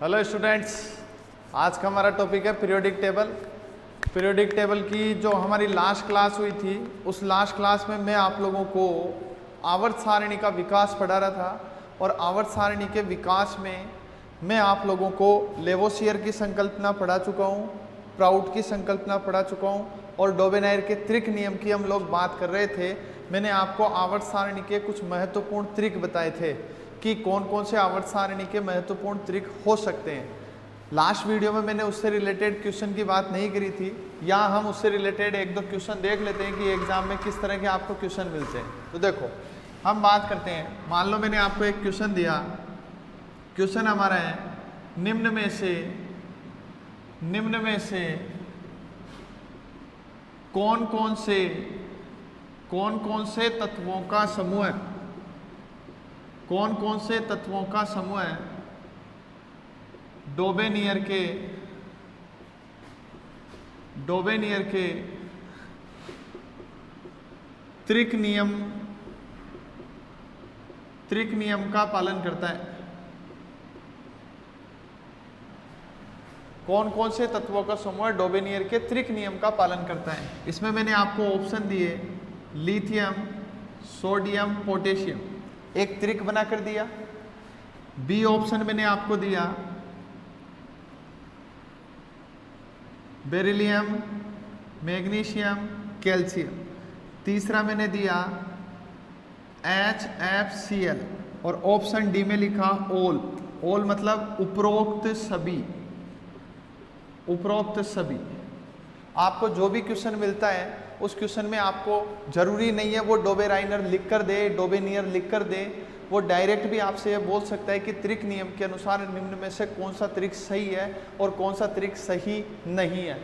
Hello students, आज का हमारा टॉपिक है पीरियोडिक टेबल। पीरियोडिक टेबल की जो हमारी लास्ट क्लास हुई थी, उस लास्ट क्लास में मैं आप लोगों को आवर्त सारणी का विकास पढ़ा रहा था और आवर्त सारणी के विकास में मैं आप लोगों को लेवोसियर की संकल्पना पढ़ा चुका हूँ, प्राउट की संकल्पना पढ़ा चुका हूँ और डोबेनायर के त्रिक नियम की हम लोग बात कर रहे थे। मैंने आपको आवर्त सारणी के कुछ महत्वपूर्ण त्रिक बताए थे कि कौन कौन से आवर्त सारणी के महत्वपूर्ण त्रिक हो सकते हैं। लास्ट वीडियो में मैंने उससे रिलेटेड क्वेश्चन की बात नहीं करी थी। यहाँ हम उससे रिलेटेड एक दो क्वेश्चन देख लेते हैं कि एग्जाम में किस तरह के आपको क्वेश्चन मिलते हैं। तो देखो, हम बात करते हैं। मान लो मैंने आपको एक क्वेश्चन दिया। क्वेश्चन हमारा है, निम्न में से कौन कौन से तत्वों का समूह डोबेनियर के त्रिक नियम का पालन करता है। कौन कौन से तत्वों का समूह डोबेनियर के त्रिक नियम का पालन करता है। इसमें मैंने आपको ऑप्शन दिए, लिथियम, सोडियम, पोटेशियम, एक त्रिक बना कर दिया। बी ऑप्शन मैंने आपको दिया बेरिलियम, मैग्नीशियम, कैल्शियम। तीसरा मैंने दिया HFCl और ऑप्शन डी में लिखा ऑल मतलब उपरोक्त सभी। आपको जो भी क्वेश्चन मिलता है उस क्वेश्चन में आपको जरूरी नहीं है वो डोबेराइनर लिख कर दे, डोबेनियर लिख कर दे। वो डायरेक्ट भी आपसे ये बोल सकता है कि त्रिक नियम के अनुसार निम्न में से कौन सा त्रिक सही है और कौन सा त्रिक सही नहीं है।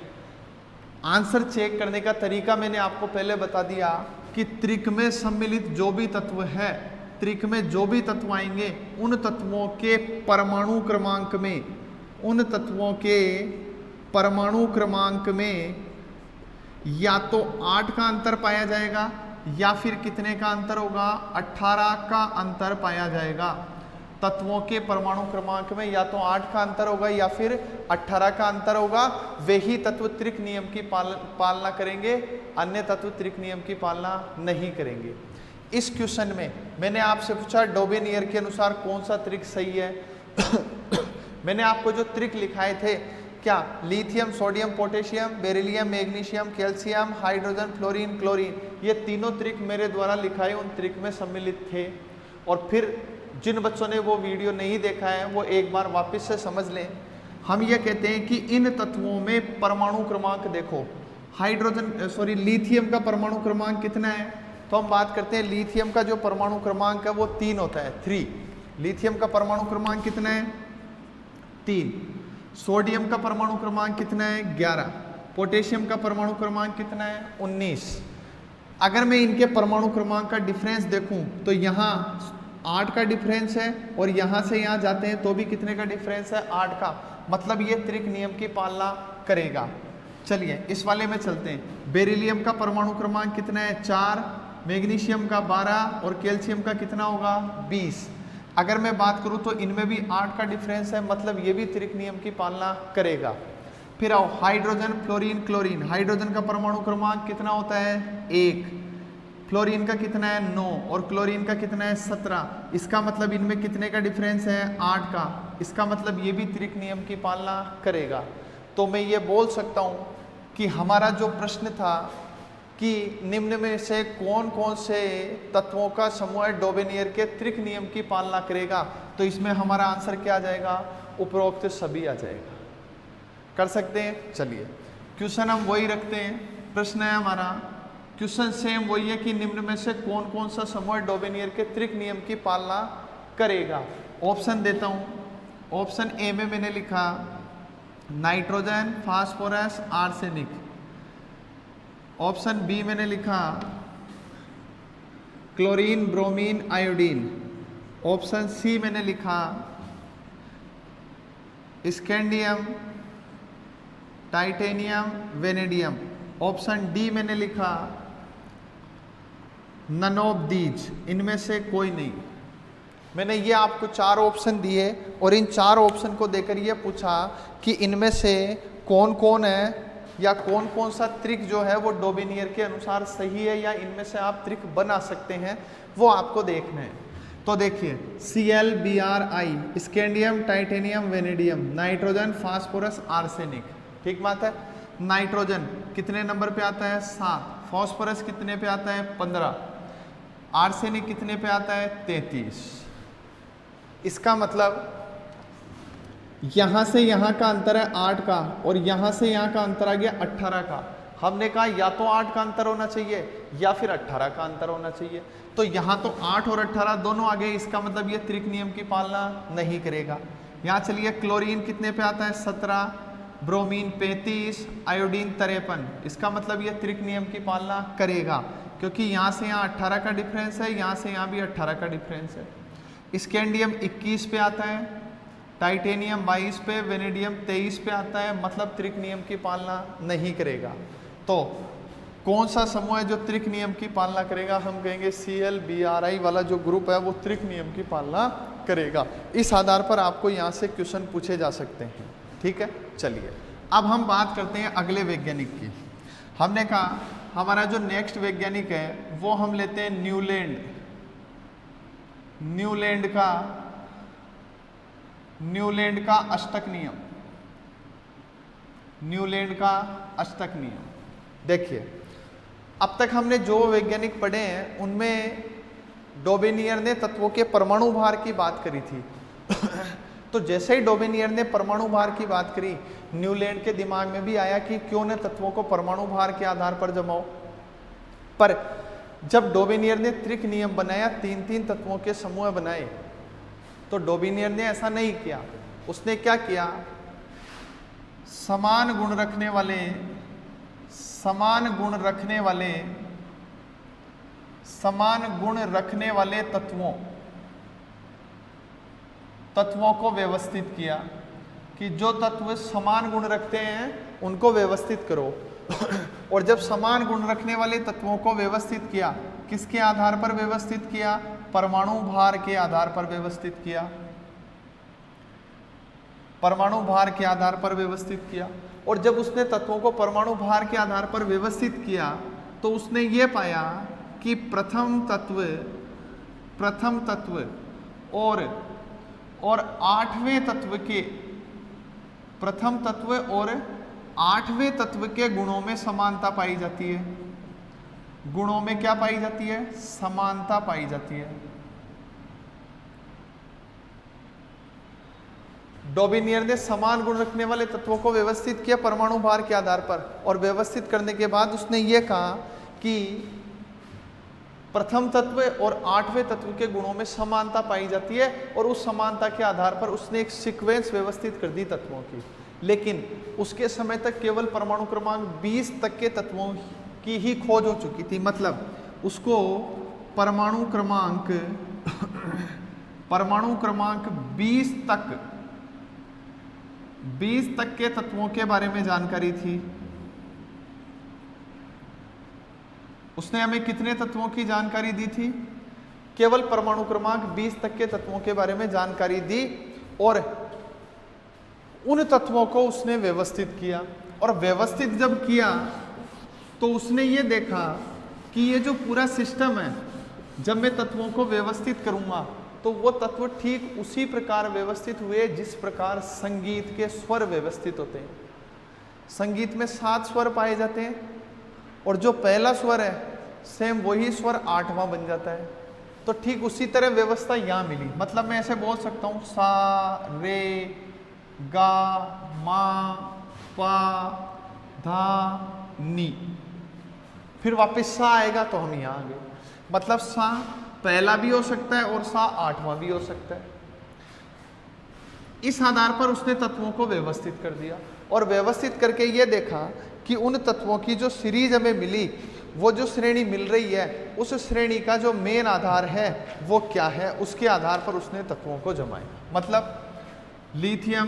आंसर चेक करने का तरीका मैंने आपको पहले बता दिया कि त्रिक में सम्मिलित जो भी तत्व है, त्रिक में जो भी तत्व आएंगे उन तत्वों के परमाणु क्रमांक में या तो 8 का अंतर पाया जाएगा या फिर कितने का अंतर होगा, 18 का अंतर पाया जाएगा। तत्वों के परमाणु क्रमांक में या तो 8 का अंतर होगा या फिर 18 का अंतर होगा। वही तत्व त्रिक नियम की पालना करेंगे, अन्य तत्व त्रिक नियम की पालना नहीं करेंगे। इस क्वेश्चन में मैंने आपसे पूछा डोबेनियर के अनुसार कौन सा त्रिक सही है। मैंने आपको जो त्रिक लिखाए थे, क्या lithium, sodium, potassium, beryllium, magnesium, calcium, hydrogen, fluorine, chlorine, ये तीनों त्रिक मेरे द्वारा लिखाए उन त्रिक में सम्मिलित थे। और फिर जिन बच्चों ने वो वीडियो नहीं देखा है वो एक बार वापस से समझ लें। हम ये कहते हैं कि इन तत्वों में परमाणु क्रमांक देखो, लिथियम का परमाणु क्रमांक कितना है, तो हम बात करते हैं लिथियम का जो परमाणु क्रमांक है वो 3 होता है, 3। लिथियम का परमाणु क्रमांक कितना है, 3। सोडियम का परमाणु क्रमांक कितना है, 11। पोटेशियम का परमाणु क्रमांक कितना है, 19। अगर मैं इनके परमाणु क्रमांक का डिफरेंस देखूं तो यहाँ 8 का डिफरेंस है और यहाँ से यहाँ जाते हैं तो भी कितने का डिफरेंस है, 8 का। मतलब ये त्रिक नियम की पालना करेगा। चलिए इस वाले में चलते हैं। बेरिलियम का परमाणु क्रमांक कितना है, 4। मैग्नीशियम का 12 और कैल्शियम का कितना होगा, 20। अगर मैं बात करूं तो इनमें भी 8 का डिफरेंस है, मतलब ये भी त्रिक नियम की पालना करेगा। फिर आओ हाइड्रोजन, फ्लोरीन, क्लोरीन। हाइड्रोजन का परमाणु क्रमांक कितना होता है, 1। फ्लोरीन का कितना है, 9 और क्लोरीन का कितना है, 17। इसका मतलब इनमें कितने का डिफरेंस है, 8 का। इसका मतलब ये भी त्रिक नियम की पालना करेगा। तो मैं ये बोल सकता हूँ कि हमारा जो प्रश्न था कि निम्न में से कौन कौन से तत्वों का समूह डोबेनियर के त्रिक नियम की पालना करेगा, तो इसमें हमारा आंसर क्या आ जाएगा, उपरोक्त सभी आ जाएगा। कर सकते हैं। चलिए क्वेश्चन हम वही रखते हैं। प्रश्न है हमारा, क्वेश्चन सेम वही है कि निम्न में से कौन कौन सा समूह डोबेनियर के त्रिक नियम की पालना करेगा। ऑप्शन देता हूँ। ऑप्शन ए में मैंने लिखा nitrogen, phosphorus, arsenic. Option B मैंने लिखा chlorine, bromine, iodine. Option C मैंने लिखा scandium, titanium, vanadium. Option D मैंने लिखा नन ऑफ दीज, इनमें से कोई नहीं। मैंने ये आपको 4 ऑप्शन दिए और इन 4 ऑप्शन को देकर ये पूछा कि इनमें से कौन कौन है या कौन कौन सा त्रिक जो है वो डोबेनियर के अनुसार सही है या इनमें से आप त्रिक बना सकते हैं, वो आपको देखना है। तो देखिए Cl Bri, scandium, titanium, vanadium, nitrogen, phosphorus, arsenic. ठीक बात है। नाइट्रोजन कितने नंबर पे आता है? 7। फास्फोरस कितने पे आता है? 15। आर्सेनिक कितने पे आता है? 33। इसका मतलब यहां से यहां का अंतर है 8 का और यहां से यहां का अंतर आ गया 18 का। हमने कहा या तो 8 का अंतर होना चाहिए या फिर 18 का अंतर होना चाहिए। तो यहाँ तो 8 और 18 दोनों आ गए, इसका मतलब ये त्रिक नियम की पालना नहीं करेगा। यहाँ चलिए क्लोरीन कितने पे आता है? 17, ब्रोमीन 35, आयोडीन 53। इसका मतलब ये त्रिक नियम की पालना करेगा क्योंकि यहाँ से यहाँ 18 का डिफरेंस है, यहाँ से यहाँ भी 18 का डिफरेंस है। स्कैंडियम 21 पे आता है, टाइटेनियम 22 पे, वेनेडियम 23 पे आता है, मतलब त्रिक नियम की पालना नहीं करेगा। तो कौन सा समूह है जो त्रिक नियम की पालना करेगा? हम कहेंगे Cl Bri वाला जो ग्रुप है वो त्रिक नियम की पालना करेगा। इस आधार पर आपको यहाँ से क्वेश्चन पूछे जा सकते हैं। ठीक है, चलिए अब हम बात करते हैं अगले वैज्ञानिक की। हमने कहा हमारा जो नेक्स्ट वैज्ञानिक है वो हम लेते हैं न्यूलैंड। न्यूलैंड का अष्टक नियम। न्यूलैंड का अष्टक नियम। देखिए अब तक हमने जो वैज्ञानिक पढ़े हैं उनमें डोबेनियर ने तत्वों के परमाणु भार की बात करी थी। तो जैसे ही डोबेनियर ने परमाणु भार की बात करी, न्यूलैंड के दिमाग में भी आया कि क्यों न तत्वों को परमाणु भार के आधार पर जमाओ। पर जब डोबेनियर ने त्रिक नियम बनाया, 3-3 तत्वों के समूह बनाए, तो डोबेनियर ने ऐसा नहीं किया। उसने क्या किया? समान गुण रखने वाले तत्वों को व्यवस्थित किया कि जो तत्व समान गुण रखते हैं उनको व्यवस्थित करो। और जब समान गुण रखने वाले तत्वों को व्यवस्थित किया, किसके आधार पर व्यवस्थित किया? परमाणु भार के आधार पर व्यवस्थित किया। परमाणु भार के आधार पर व्यवस्थित किया। और जब उसने तत्वों को परमाणु भार के आधार पर व्यवस्थित किया तो उसने ये पाया कि प्रथम तत्व और आठवें तत्व के गुणों में समानता पाई जाती है। गुणों में क्या पाई जाती है? समानता पाई जाती है। डोबेनियर ने समान गुण रखने वाले तत्वों को व्यवस्थित किया परमाणु भार के आधार पर, और व्यवस्थित करने के बाद उसने ये कहा कि प्रथम तत्व और आठवें तत्व के गुणों में समानता पाई जाती है, और उस समानता के आधार पर उसने एक सीक्वेंस व्यवस्थित कर दी तत्वों की। लेकिन उसके समय तक केवल परमाणु क्रमांक 20 तक के तत्वों की ही खोज हो चुकी थी। मतलब उसको परमाणु क्रमांक 20 तक के तत्वों के बारे में जानकारी थी। उसने हमें कितने तत्वों की जानकारी दी थी? केवल परमाणु क्रमांक 20 तक के तत्वों के बारे में जानकारी दी, और उन तत्वों को उसने व्यवस्थित किया। और व्यवस्थित जब किया तो उसने ये देखा कि ये जो पूरा सिस्टम है, जब मैं तत्वों को व्यवस्थित करूंगा तो वो तत्व ठीक उसी प्रकार व्यवस्थित हुए जिस प्रकार संगीत के स्वर व्यवस्थित होते हैं। संगीत में 7 स्वर पाए जाते हैं, और जो पहला स्वर है सेम वही स्वर 8वां बन जाता है। तो ठीक उसी तरह व्यवस्था यहाँ मिली। मतलब मैं ऐसे बोल सकता हूँ सा, रे, गा, मा, पा, धा, नी, फिर वापस सा आएगा तो हम यहाँ आ गए। मतलब सा पहला भी हो सकता है और सा 8वां भी हो सकता है। इस आधार पर उसने तत्वों को व्यवस्थित कर दिया, और व्यवस्थित करके ये देखा कि उन तत्वों की जो सीरीज हमें मिली, वो जो श्रेणी मिल रही है, उस श्रेणी का जो मेन आधार है वो क्या है, उसके आधार पर उसने तत्वों को जमाया। मतलब lithium,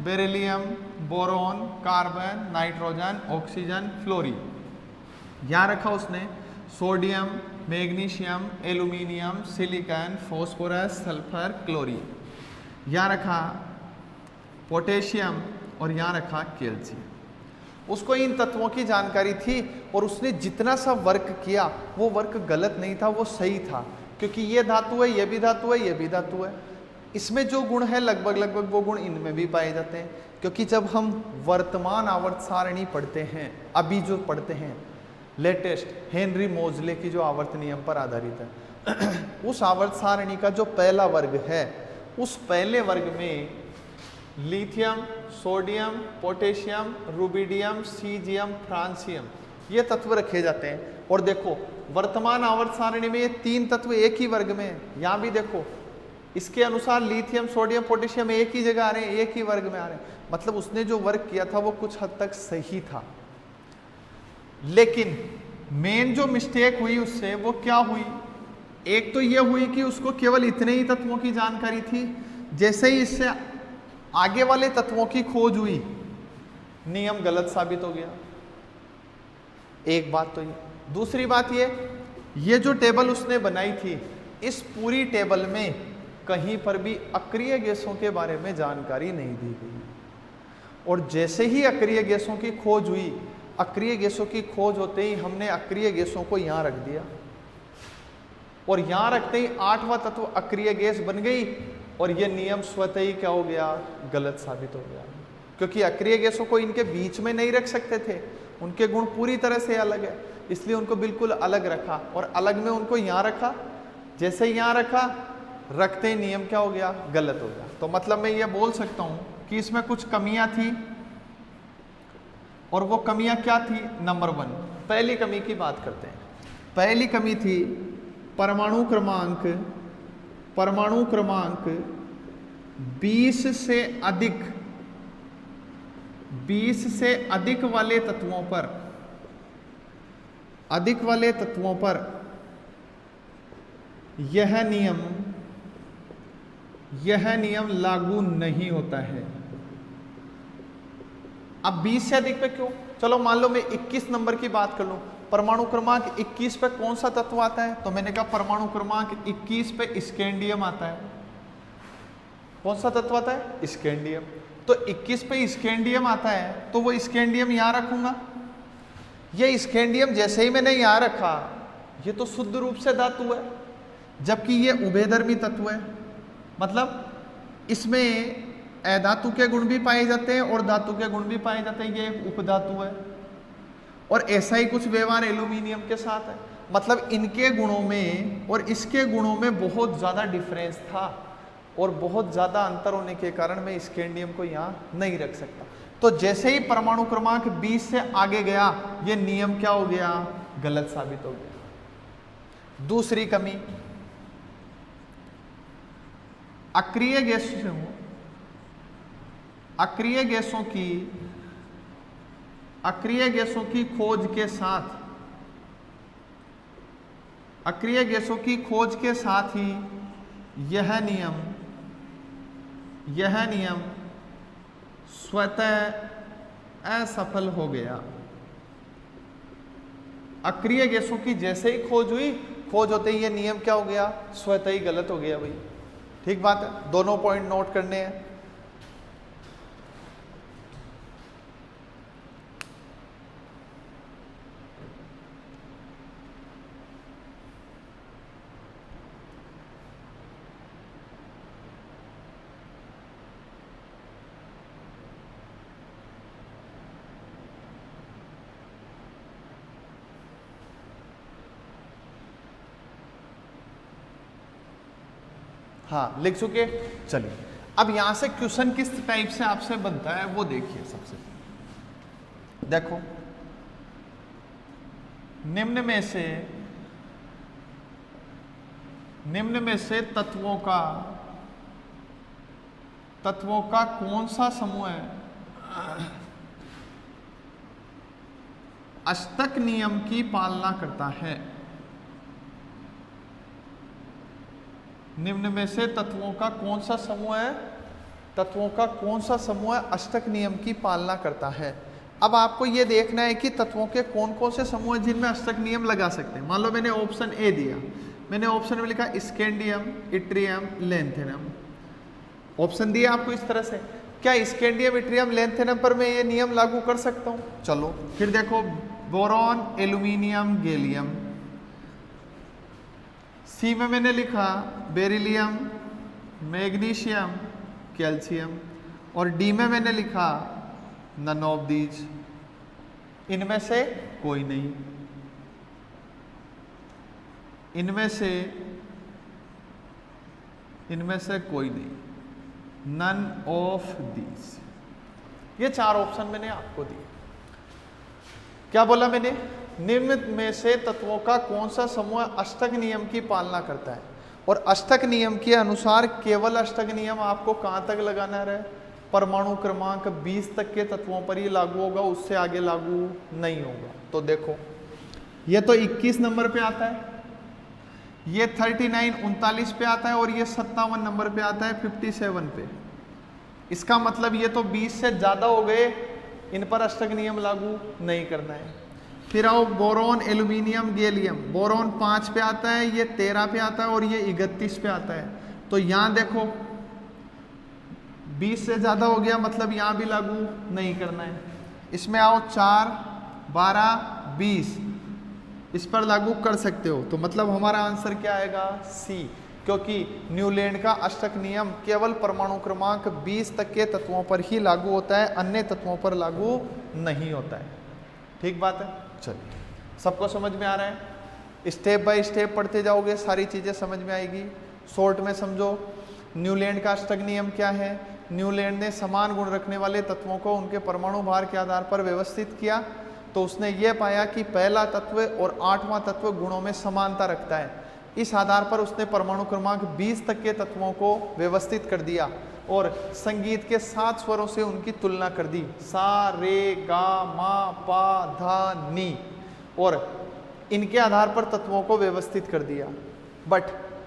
beryllium, boron, carbon, nitrogen, oxygen, fluorine, यहाँ रखा उसने। Sodium, magnesium, aluminium, silicon, phosphorus, sulphur, chlorine. यहाँ रखा पोटेशियम और यहाँ रखा कैल्शियम। उसको इन तत्वों की जानकारी थी और उसने जितना सा वर्क किया वो वर्क गलत नहीं था, वो सही था, क्योंकि ये धातु है, ये भी धातु है, ये भी धातु है। इसमें जो गुण है लगभग लगभग वो गुण इनमें भी पाए जाते हैं। क्योंकि जब हम वर्तमान आवर्त सारणी पढ़ते हैं, अभी जो पढ़ते हैं लेटेस्ट हेनरी मोजले की जो आवर्त नियम पर आधारित है, उस आवर्त सारणी का जो पहला वर्ग है, उस पहले वर्ग में lithium, sodium, potassium, rubidium, caesium, francium ये तत्व रखे जाते हैं। और देखो वर्तमान आवर्त सारणी में ये तीन तत्व एक ही वर्ग में है। यहाँ भी देखो इसके अनुसार लिथियम, सोडियम, पोटेशियम एक ही जगह आ रहे हैं, एक ही वर्ग में आ रहे हैं। मतलब उसने जो वर्क किया था वो कुछ हद तक सही था। लेकिन मेन जो मिस्टेक हुई उससे वो क्या हुई? एक तो ये हुई कि उसको केवल इतने ही तत्वों की जानकारी थी। जैसे ही इससे आगे वाले तत्वों की खोज हुई, नियम गलत साबित हो गया। एक बात तो ये। दूसरी बात ये जो टेबल उसने बनाई थी, इस पूरी टेबल में कहीं पर भी अक्रिय गैसों के बारे में जानकारी नहीं दी गई। और जैसे ही अक्रिय गैसों की खोज हुई, अक्रिय गैसों की खोज होते ही हमने अक्रिय गैसों को यहाँ रख दिया और यहाँ रखते ही आठवां तत्व अक्रिय गैस बन गई और ये नियम स्वतः ही क्या हो गया? गलत साबित हो गया। क्योंकि अक्रिय गैसों को इनके बीच में नहीं रख सकते थे, उनके गुण पूरी तरह से अलग है, इसलिए उनको बिल्कुल अलग रखा और अलग में उनको यहाँ रखा। जैसे यहाँ रखा, रखते ही नियम क्या हो गया? गलत हो गया। तो मतलब मैं ये बोल सकता हूँ कि इसमें कुछ कमियां थी और वो कमियां क्या थी? नंबर 1, पहली कमी की बात करते हैं। पहली कमी थी परमाणु क्रमांक 20 से अधिक वाले तत्वों पर यह नियम लागू नहीं होता है। अब 20 से अधिक पे क्यों? चलो मान लो मैं 21 नंबर की बात कर लूं, परमाणु क्रमांक 21 पे कौन सा तत्व आता है? तो मैंने कहा परमाणु क्रमांक 21 पे स्कैंडियम आता है। कौन सा तत्व आता है? स्कैंडियम। तो 21 पे स्कैंडियम आता है तो वो स्कैंडियम यहां रखूंगा। ये स्कैंडियम जैसे ही मैंने यहां रखा, ये तो शुद्ध रूप से धातु है, जबकि ये उभयधर्मी तत्व है। मतलब इसमें अधातु के गुण भी पाए जाते हैं और धातु के गुण भी पाए जाते हैं। ये एक उपधातु है और ऐसा ही कुछ व्यवहार एल्यूमिनियम के साथ है। मतलब इनके गुणों में और इसके गुणों में बहुत ज़्यादा डिफरेंस था और बहुत ज़्यादा अंतर होने के कारण मैं स्कैंडियम को यहाँ नहीं रख सकता। तो जैसे ही परमाणु क्रमांक 20 से आगे गया, ये नियम क्या हो गया? गलत साबित हो गया। दूसरी कमी, अक्रिय गैसों की खोज के साथ ही यह नियम स्वतः असफल हो गया। अक्रिय गैसों की जैसे ही खोज हुई, खोज होते ही ये नियम क्या हो गया? स्वतः ही गलत हो गया। भाई ठीक बात है, दोनों पॉइंट नोट करने हैं। हाँ लिख चुके? चलिए अब यहां से क्वेश्चन किस टाइप से आपसे बनता है वो देखिए। सबसे देखो, निम्न में से तत्वों का कौन सा समूह अष्टक नियम की पालना करता है? निम्न में से तत्वों का कौन सा समूह अष्टक नियम की पालना करता है? अब आपको ये देखना है कि तत्वों के कौन कौन से समूह हैं जिनमें अष्टक नियम लगा सकते हैं। मान लो मैंने ऑप्शन ए दिया, मैंने ऑप्शन में लिखा स्कैंडियम, इट्रियम, लेंथेनम। ऑप्शन दिया आपको इस तरह से, क्या स्कैंडियम, इट्रियम, लेंथेनम पर मैं ये नियम लागू कर सकता हूँ? चलो फिर देखो, बोरॉन, एल्यूमिनियम, गैलियम। सी में मैंने लिखा बेरिलियम, मैग्नीशियम, कैल्शियम। और डी में मैंने लिखा नन ऑफ दीज, इनमें से कोई नहीं, इनमें से कोई नहीं, नन ऑफ दीज। ये 4 ऑप्शन मैंने आपको दिए। क्या बोला मैंने? निम्न में से तत्वों का कौन सा समूह अष्टक नियम की पालना करता है? और अष्टक नियम के अनुसार केवल अष्टक नियम आपको कहां तक लगाना रहे? परमाणु क्रमांक 20 तक के तत्वों पर ही लागू होगा, उससे आगे लागू नहीं होगा। तो देखो, ये तो 21 नंबर पे आता है, ये 39 पे आता है, और ये 57 नंबर पे आता है, 57 पे। इसका मतलब ये तो 20 से ज्यादा हो गए, इन पर अष्टक नियम लागू नहीं करना है। फिर आओ बोरॉन, एल्यूमिनियम, गैलियम। बोरॉन 5 पे आता है, ये 13 पे आता है, और ये 31 पे आता है। तो यहां देखो 20 से ज्यादा हो गया, मतलब यहां भी लागू नहीं करना है। इसमें आओ 4, 12, 20, इस पर लागू कर सकते हो। तो मतलब हमारा आंसर क्या आएगा? सी, क्योंकि न्यूलैंड का अष्टक नियम केवल परमाणु क्रमांक 20 तक के तत्वों पर ही लागू होता है, अन्य तत्वों पर लागू नहीं होता है। ठीक बात है? चलिए, सबको समझ में आ रहा है? स्टेप बाय स्टेप पढ़ते जाओगे, सारी चीजें समझ में आएगी। शॉर्ट में समझो, न्यूलैंड का अष्टक नियम क्या है? न्यूलैंड ने समान गुण रखने वाले तत्वों को उनके परमाणु भार के आधार पर व्यवस्थित किया। तो उसने ये पाया कि पहला तत्व और 8वां तत्व गुणों में समानता रखता है। इस आधार पर उसने परमाणु क्रमांक 20 तक के तत्वों को व्यवस्थित कर दिया और संगीत के 7 स्वरों से उनकी तुलना कर दी, सा, रे, गा, मा, पा, धा, नी, और इनके आधार पर तत्वों को व्यवस्थित कर दिया। बट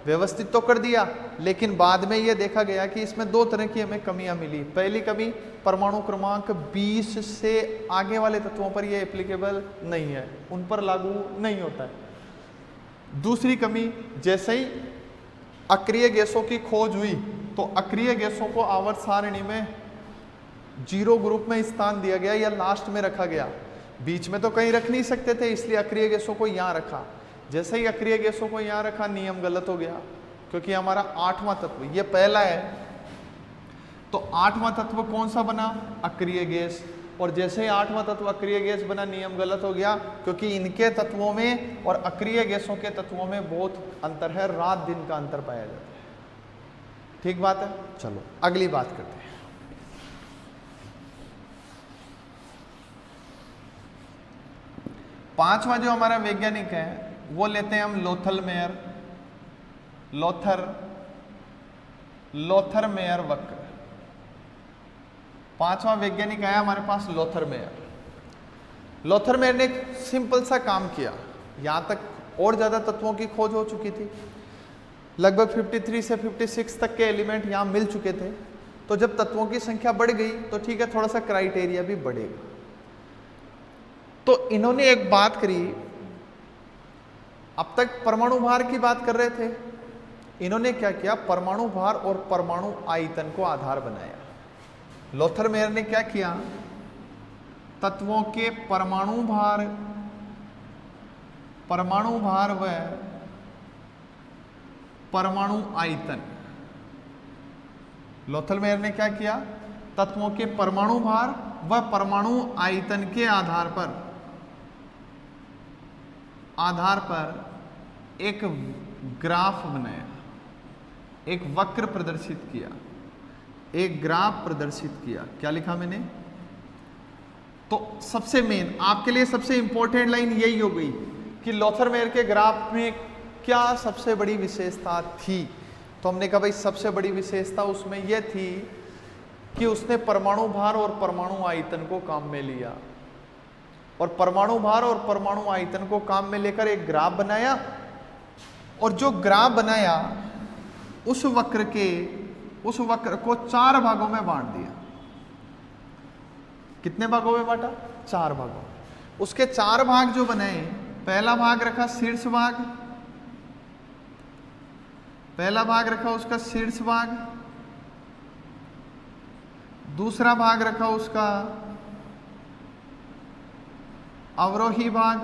व्यवस्थित तो कर दिया, लेकिन बाद में यह देखा गया कि इसमें 2 तरह की हमें कमियां मिली। पहली कमी, परमाणु क्रमांक 20 से आगे वाले तत्वों पर यह एप्लीकेबल नहीं है, उन पर लागू नहीं होता है। दूसरी कमी, जैसे ही अक्रिय गैसों की खोज हुई तो अक्रिय गैसों को आवर्त सारणी में 0 ग्रुप में स्थान दिया गया या लास्ट में रखा गया। बीच में तो कहीं रख नहीं सकते थे, इसलिए अक्रिय गैसों को यहां रखा। जैसे ही अक्रिय गैसों को यहां रखा, नियम गलत हो गया, क्योंकि हमारा 8वां तत्व ये पहला है, तो 8वां तत्व कौन सा बना? अक्रिय गैस। और जैसे ही 8वां तत्व अक्रिय गैस बना, नियम गलत हो गया, क्योंकि इनके तत्वों में और अक्रिय गैसों के तत्वों में बहुत अंतर है, रात दिन का अंतर पाया जाता है। ठीक बात है? चलो अगली बात करते हैं। पांचवा जो हमारा वैज्ञानिक है वो लेते हैं हम लोथर मेयर वक्र। पांचवा वैज्ञानिक आया हमारे पास लोथर मेयर ने एक सिंपल सा काम किया। यहां तक और ज्यादा तत्वों की खोज हो चुकी थी, लगभग 53 से 56 तक के एलिमेंट यहां मिल चुके थे। तो जब तत्वों की संख्या बढ़ गई तो ठीक है, थोड़ा सा क्राइटेरिया भी बढ़ेगा। तो इन्होंने एक बात करी, अब तक परमाणु भार की बात कर रहे थे, इन्होंने क्या किया? परमाणु भार और परमाणु आयतन को आधार बनाया। लोथर मेयर ने क्या किया? तत्वों के परमाणु भार व परमाणु आयतन, लोथर मेयर ने क्या किया? तत्वों के परमाणु भार व परमाणु आयतन के आधार पर एक ग्राफ बनाया, एक वक्र प्रदर्शित किया, एक ग्राफ प्रदर्शित किया। क्या लिखा मैंने? तो सबसे मेन आपके लिए सबसे इंपॉर्टेंट लाइन यही हो गई कि लोथर मेयर के ग्राफ में क्या सबसे बड़ी विशेषता थी। तो हमने कहा भाई सबसे बड़ी विशेषता उसमें यह थी कि उसने परमाणु भार और परमाणु आयतन को काम में लिया, और परमाणु भार और परमाणु आयतन को काम में लेकर एक ग्राफ बनाया, और जो ग्राफ बनाया उस वक्र को 4 भागों में बांट दिया। कितने भागों में बांटा? 4 भागों। उसके 4 भाग जो बनाए, पहला भाग रखा शीर्ष भाग, पहला भाग रखा उसका शीर्ष भाग, दूसरा भाग रखा उसका अवरोही भाग,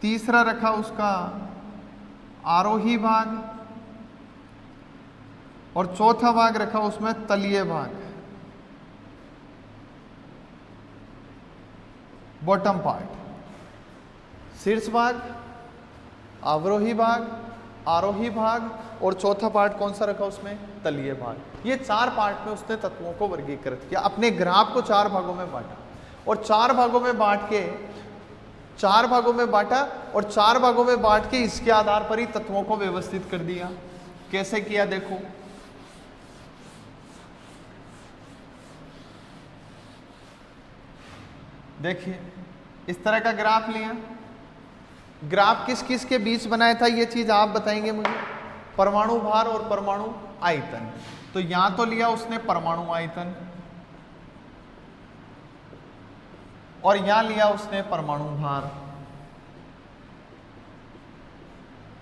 तीसरा रखा उसका आरोही भाग और चौथा भाग रखा उसमें तलीय भाग, बॉटम पार्ट। शीर्ष भाग, अवरोही भाग, आरोही भाग और चौथा पार्ट कौन सा रखा उसमें? तलीय भाग। ये 4 पार्ट में उसने तत्वों को वर्गीकृत किया, अपने ग्राफ को 4 भागों में बांटा और 4 भागों में बांट के 4 भागों में बांटा और 4 भागों में बांट के इसके आधार पर ही तत्वों को व्यवस्थित कर दिया। कैसे किया देखो, देखिए इस तरह का ग्राफ लिया। ग्राफ किस किस के बीच बनाया था ये चीज आप बताएंगे मुझे? परमाणु भार और परमाणु आयतन। तो यहां तो लिया उसने परमाणु आयतन और यहां लिया उसने परमाणु भार।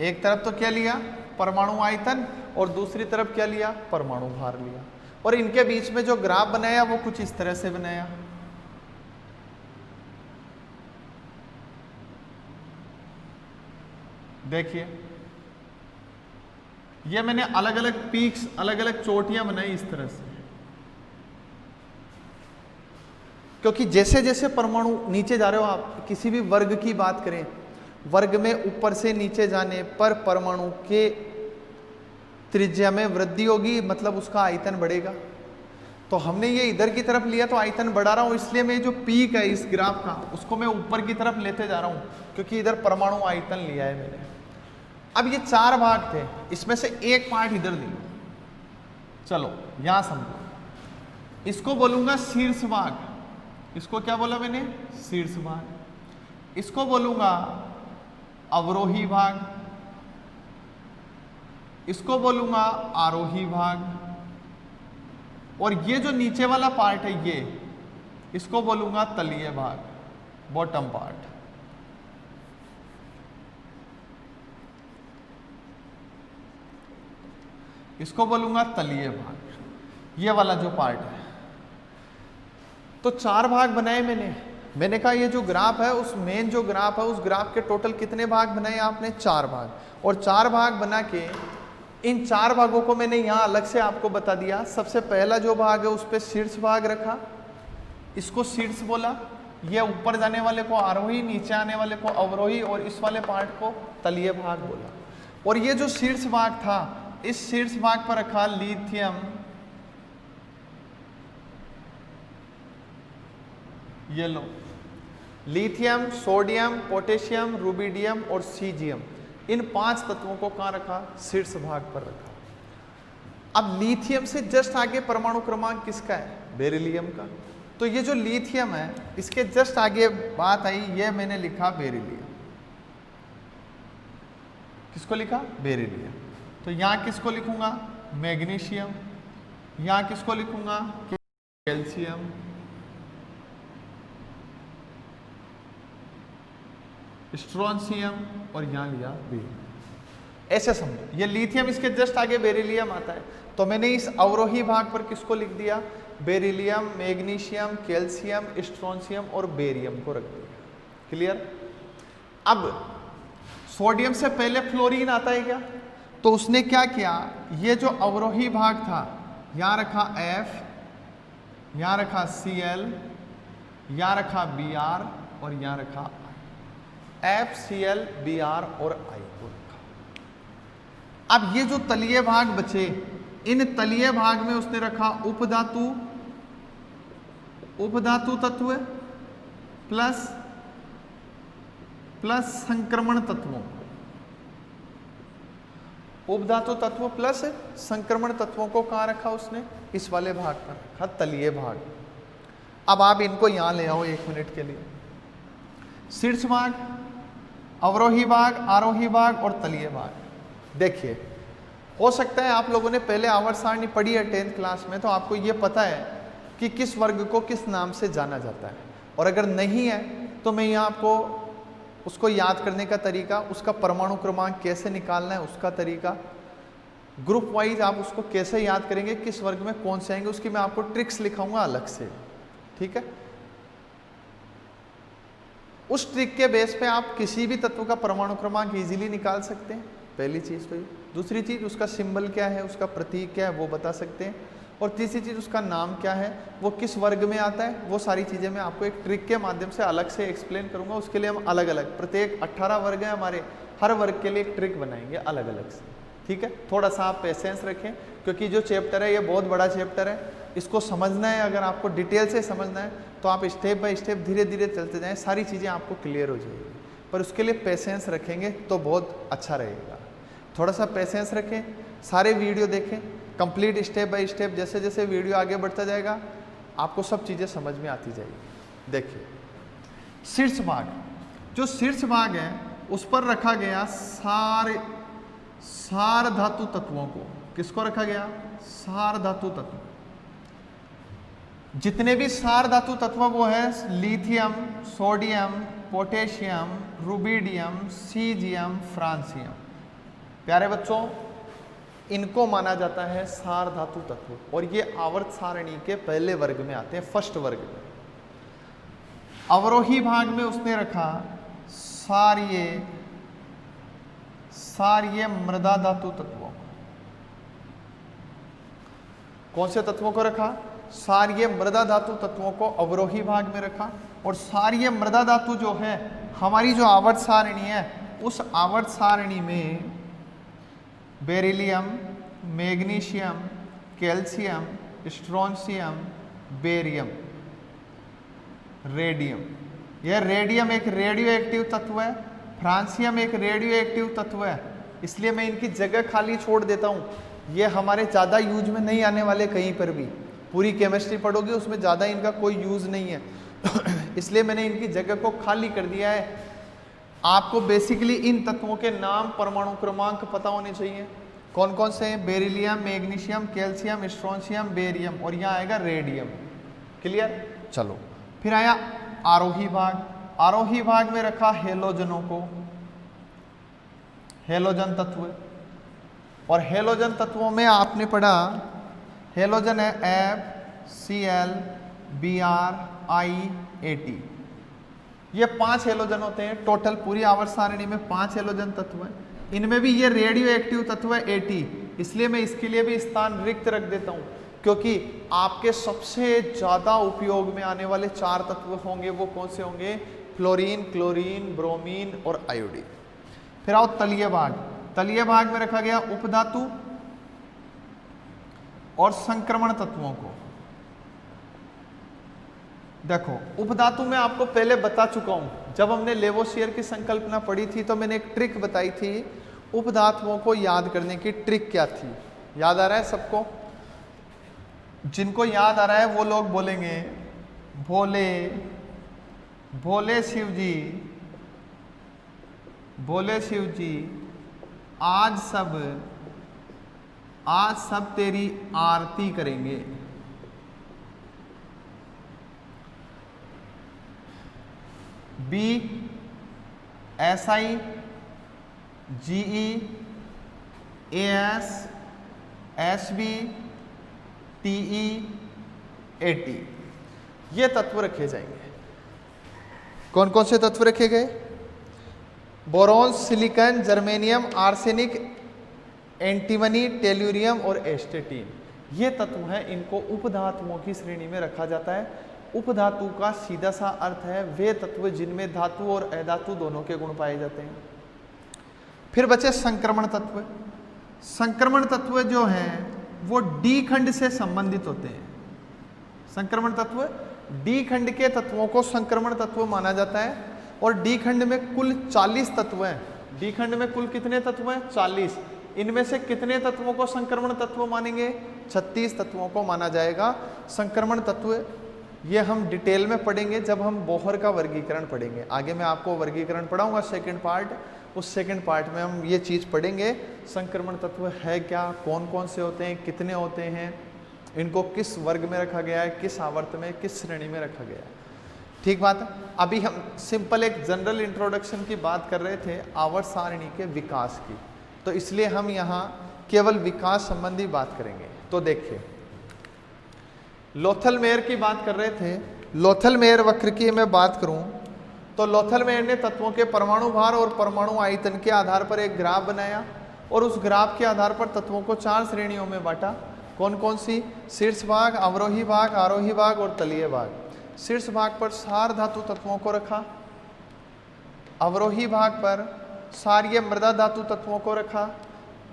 एक तरफ तो क्या लिया? परमाणु आयतन और दूसरी तरफ क्या लिया? परमाणु भार लिया। और इनके बीच में जो ग्राफ बनाया वो कुछ इस तरह से बनाया। देखिए ये मैंने अलग अलग पीक्स, अलग अलग चोटियां बनाई इस तरह से, क्योंकि जैसे जैसे परमाणु नीचे जा रहे हो, आप किसी भी वर्ग की बात करें, वर्ग में ऊपर से नीचे जाने पर परमाणु के त्रिज्या में वृद्धि होगी, मतलब उसका आयतन बढ़ेगा। तो हमने ये इधर की तरफ लिया तो आयतन बढ़ा रहा हूं, इसलिए मैं जो पीक है इस ग्राफ का उसको मैं ऊपर की तरफ लेते जा रहा हूं, क्योंकि इधर परमाणु आयतन लिया है मैंने। अब ये 4 भाग थे, इसमें से एक पार्ट इधर ले लो। चलो यहां समझो, इसको बोलूंगा शीर्ष भाग। इसको क्या बोला मैंने? शीर्ष भाग। इसको बोलूंगा अवरोही भाग, इसको बोलूंगा आरोही भाग, और ये जो नीचे वाला पार्ट है ये, इसको बोलूंगा तलीय भाग, बॉटम पार्ट। इसको बोलूंगा तलीय भाग, ये वाला जो पार्ट है। तो 4 भाग बनाए मैंने कहा ये जो ग्राफ है, उस मेन जो ग्राफ है, उस ग्राफ के टोटल कितने भाग बनाए आपने? 4 भाग। और 4 भाग बना के इन 4 भागों को मैंने यहाँ अलग से आपको बता दिया। सबसे पहला जो भाग है उस पर शीर्ष भाग रखा, इसको शीर्ष बोला। ये ऊपर जाने वाले को आरोही, नीचे आने वाले को अवरोही, और इस वाले पार्ट को तलीय भाग बोला। और ये जो शीर्ष भाग था, इस शीर्ष भाग पर रखा लिथियम, ये लो, लिथियम, सोडियम, पोटेशियम, रुबिडियम और सीजियम, इन 5 तत्वों को कहां रखा? शीर्ष भाग पर रखा। अब लिथियम से जस्ट आगे परमाणु क्रमांक किसका है? बेरिलियम का। तो ये जो लिथियम है, इसके जस्ट आगे बात आई, ये मैंने लिखा बेरिलियम। किसको लिखा? बेरिलियम। तो यहां किसको लिखूंगा? मैग्नीशियम। यहां किसको लिखूंगा? कैल्शियम। स्ट्रोंशियम, और यहां लिया बेरिलियम। ऐसे समझो, ये लिथियम, इसके जस्ट आगे बेरिलियम आता है। तो मैंने इस अवरोही भाग पर किसको लिख दिया? बेरिलियम, मैग्नीशियम, कैल्शियम, स्ट्रोंशियम और बेरियम को रख दिया। क्लियर? अब सोडियम से पहले फ्लोरीन आता है क्या? तो उसने क्या किया, ये जो अवरोही भाग था, यहां रखा F, यहां रखा Cl, यहां रखा Br और यहां रखा I। F, Cl, Br और I को रखा। अब ये जो तलीय भाग बचे, इन तलीय भाग में उसने रखा उपधातु तत्व प्लस संक्रमण तत्वों। उपधातु तत्व प्लस संक्रमण तत्वों को कहां रखा उसने? इस वाले भाग पर रखा, तलीय भाग। अब आप इनको यहां ले आओ 1 मिनट के लिए। शीर्ष भाग, अवरोही भाग, आरोही भाग और तलीय भाग। देखिए, हो सकता है आप लोगों ने पहले आवर्त सारणी पढ़ी है 10th क्लास में, तो आपको ये पता है कि किस वर्ग को किस नाम से जाना जाता है, और अगर नहीं है तो मैं यहाँ आपको उसको याद करने का तरीका, उसका परमाणु क्रमांक कैसे निकालना है उसका तरीका, ग्रुप वाइज आप उसको कैसे याद करेंगे, किस वर्ग में कौन से आएंगे, उसकी मैं आपको ट्रिक्स लिखाऊंगा अलग से, ठीक है। उस ट्रिक के बेस पे आप किसी भी तत्व का परमाणु क्रमांक इजीली निकाल सकते हैं, पहली चीज तो ये। दूसरी चीज उसका सिंबल क्या है, उसका प्रतीक क्या है वो बता सकते हैं, और तीसरी चीज उसका नाम क्या है, वो किस वर्ग में आता है, वो सारी चीजें मैं आपको एक ट्रिक के माध्यम से अलग से एक्सप्लेन करूंगा। उसके लिए हम अलग अलग, प्रत्येक 18 वर्ग है हमारे, हर वर्ग के लिए एक ट्रिक बनाएंगे अलग अलग से, ठीक है। थोड़ा सा आप पेशेंस रखें, क्योंकि जो चैप्टर है ये बहुत बड़ा चैप्टर है, इसको समझना है, अगर आपको डिटेल से समझना है तो आप स्टेप बाय स्टेप धीरे धीरे चलते जाएं, सारी चीज़ें आपको क्लियर हो जाएगी, पर उसके लिए पेशेंस रखेंगे तो बहुत अच्छा रहेगा। थोड़ा सा पेशेंस रखें, सारे वीडियो देखें कंप्लीट स्टेप बाय स्टेप, जैसे जैसे वीडियो आगे बढ़ता जाएगा आपको सब चीज़ें समझ में आती जाएगी। देखिए शीर्ष भाग, जो शीर्ष भाग है उस पर रखा गया सार धातु तत्वों को, किसको रखा गया, सार धातु तत्व, जितने भी सार धातु तत्व वो है lithium, sodium, potassium, rubidium, caesium, francium. प्यारे बच्चों इनको माना जाता है सार धातु तत्व, और ये आवर्त सारणी के पहले वर्ग में आते हैं, फर्स्ट वर्ग में। अवरोही भाग में उसने रखा सार्य मृदा धातु तत्वों, कौन से तत्वों को रखा, सार्य मृदा धातु तत्वों को अवरोही भाग में रखा। और सार्य मृदा धातु जो है हमारी जो आवर्त सारणी है, उस आवर्त सारणी में beryllium, magnesium, calcium, strontium, barium, radium, यह रेडियम एक रेडियो एक्टिव तत्व है, फ्रांसियम एक रेडियो एक्टिव तत्व है, इसलिए मैं इनकी जगह खाली छोड़ देता हूँ, ये हमारे ज़्यादा यूज में नहीं आने वाले कहीं पर भी, पूरी केमिस्ट्री पढ़ोगे उसमें ज़्यादा इनका कोई यूज़ नहीं है इसलिए मैंने इनकी जगह को खाली कर दिया है। आपको बेसिकली इन तत्वों के नाम, परमाणु क्रमांक पता होने चाहिए, कौन कौन से हैं, beryllium, magnesium, calcium, strontium, barium, और यहाँ आएगा रेडियम। क्लियर, चलो फिर आया आरोही भाग। आरोही भाग में रखा हेलोजनों को, हेलोजन तत्व, और हेलोजन तत्वों में आपने पढ़ा हेलोजन है FCl BrIAT, ये 5 हेलोजन होते हैं टोटल, पूरी आवर्त सारणी में 5 हेलोजन तत्व हैं, इनमें भी ये रेडियो एक्टिव तत्व है AT, इसलिए मैं इसके लिए भी स्थान रिक्त रख देता हूँ, क्योंकि आपके सबसे ज़्यादा उपयोग में आने वाले 4 तत्व होंगे, वो कौन से होंगे, फ्लोरीन, क्लोरीन, ब्रोमीन और आयोडीन। फिर आओ तलीय भाग। तलीय भाग में रखा गया उपधातु और संक्रमण तत्वों को। देखो उपधातु में आपको पहले बता चुका हूं, जब हमने लेवोसियर की संकल्पना पढ़ी थी तो मैंने एक ट्रिक बताई थी, उपधातुओं को याद करने की ट्रिक क्या थी, याद आ रहा है सबको? जिनको याद आ रहा है वो लोग बोलेंगे भोले भोले शिव जी, भोले शिव जी आज सब तेरी आरती करेंगे। BSI GE AS SB TE AT, ये तत्व रखे जाएंगे। कौन कौन से तत्व रखे गए? Boron, silicon, germanium, arsenic, antimony, tellurium और एस्टेटीन, ये तत्व हैं, इनको उपधातुओं की श्रेणी में रखा जाता है। उपधातु का सीधा सा अर्थ है वे तत्व जिनमें धातु और अधातु दोनों के गुण पाए जाते हैं। फिर बचे संक्रमण तत्व। संक्रमण तत्व जो हैं वो डी खंड से संबंधित होते हैं। संक्रमण तत्व डी खंड के तत्वों को संक्रमण तत्व माना जाता है, और डी खंड में कुल 40 तत्व हैं। डी खंड में कुल कितने तत्व हैं? 40। इनमें से कितने तत्वों को संक्रमण तत्व मानेंगे? 36 तत्वों को माना जाएगा संक्रमण तत्व। ये हम डिटेल में पढ़ेंगे जब हम बोहर का वर्गीकरण पढ़ेंगे। आगे मैं आपको वर्गीकरण पढ़ाऊंगा सेकंड पार्ट, उस सेकंड पार्ट में हम ये चीज़ पढ़ेंगे संक्रमण तत्व है क्या, कौन कौन से होते हैं, कितने होते हैं, इनको किस वर्ग में रखा गया है, किस आवर्त में, किस श्रेणी में रखा गया है। ठीक बात है। अभी हम सिंपल एक जनरल इंट्रोडक्शन की बात कर रहे थे आवर्त सारणी के विकास की, तो इसलिए हम यहाँ केवल विकास संबंधी बात करेंगे। तो देखिए, लोथल-मेयर की बात कर रहे थे। लोथल-मेयर वक्र की मैं बात करूं तो लोथल-मेयर ने तत्वों के परमाणु भार और परमाणु आयतन के आधार पर एक ग्राफ बनाया और उस ग्राफ के आधार पर तत्वों को 4 श्रेणियों में बांटा। कौन कौन सी? शीर्ष भाग, अवरोही भाग, आरोही भाग और तलीय भाग। शीर्ष भाग पर सार धातु तत्वों को रखा, अवरोही भाग पर सारीय मृदा धातु तत्वों को रखा,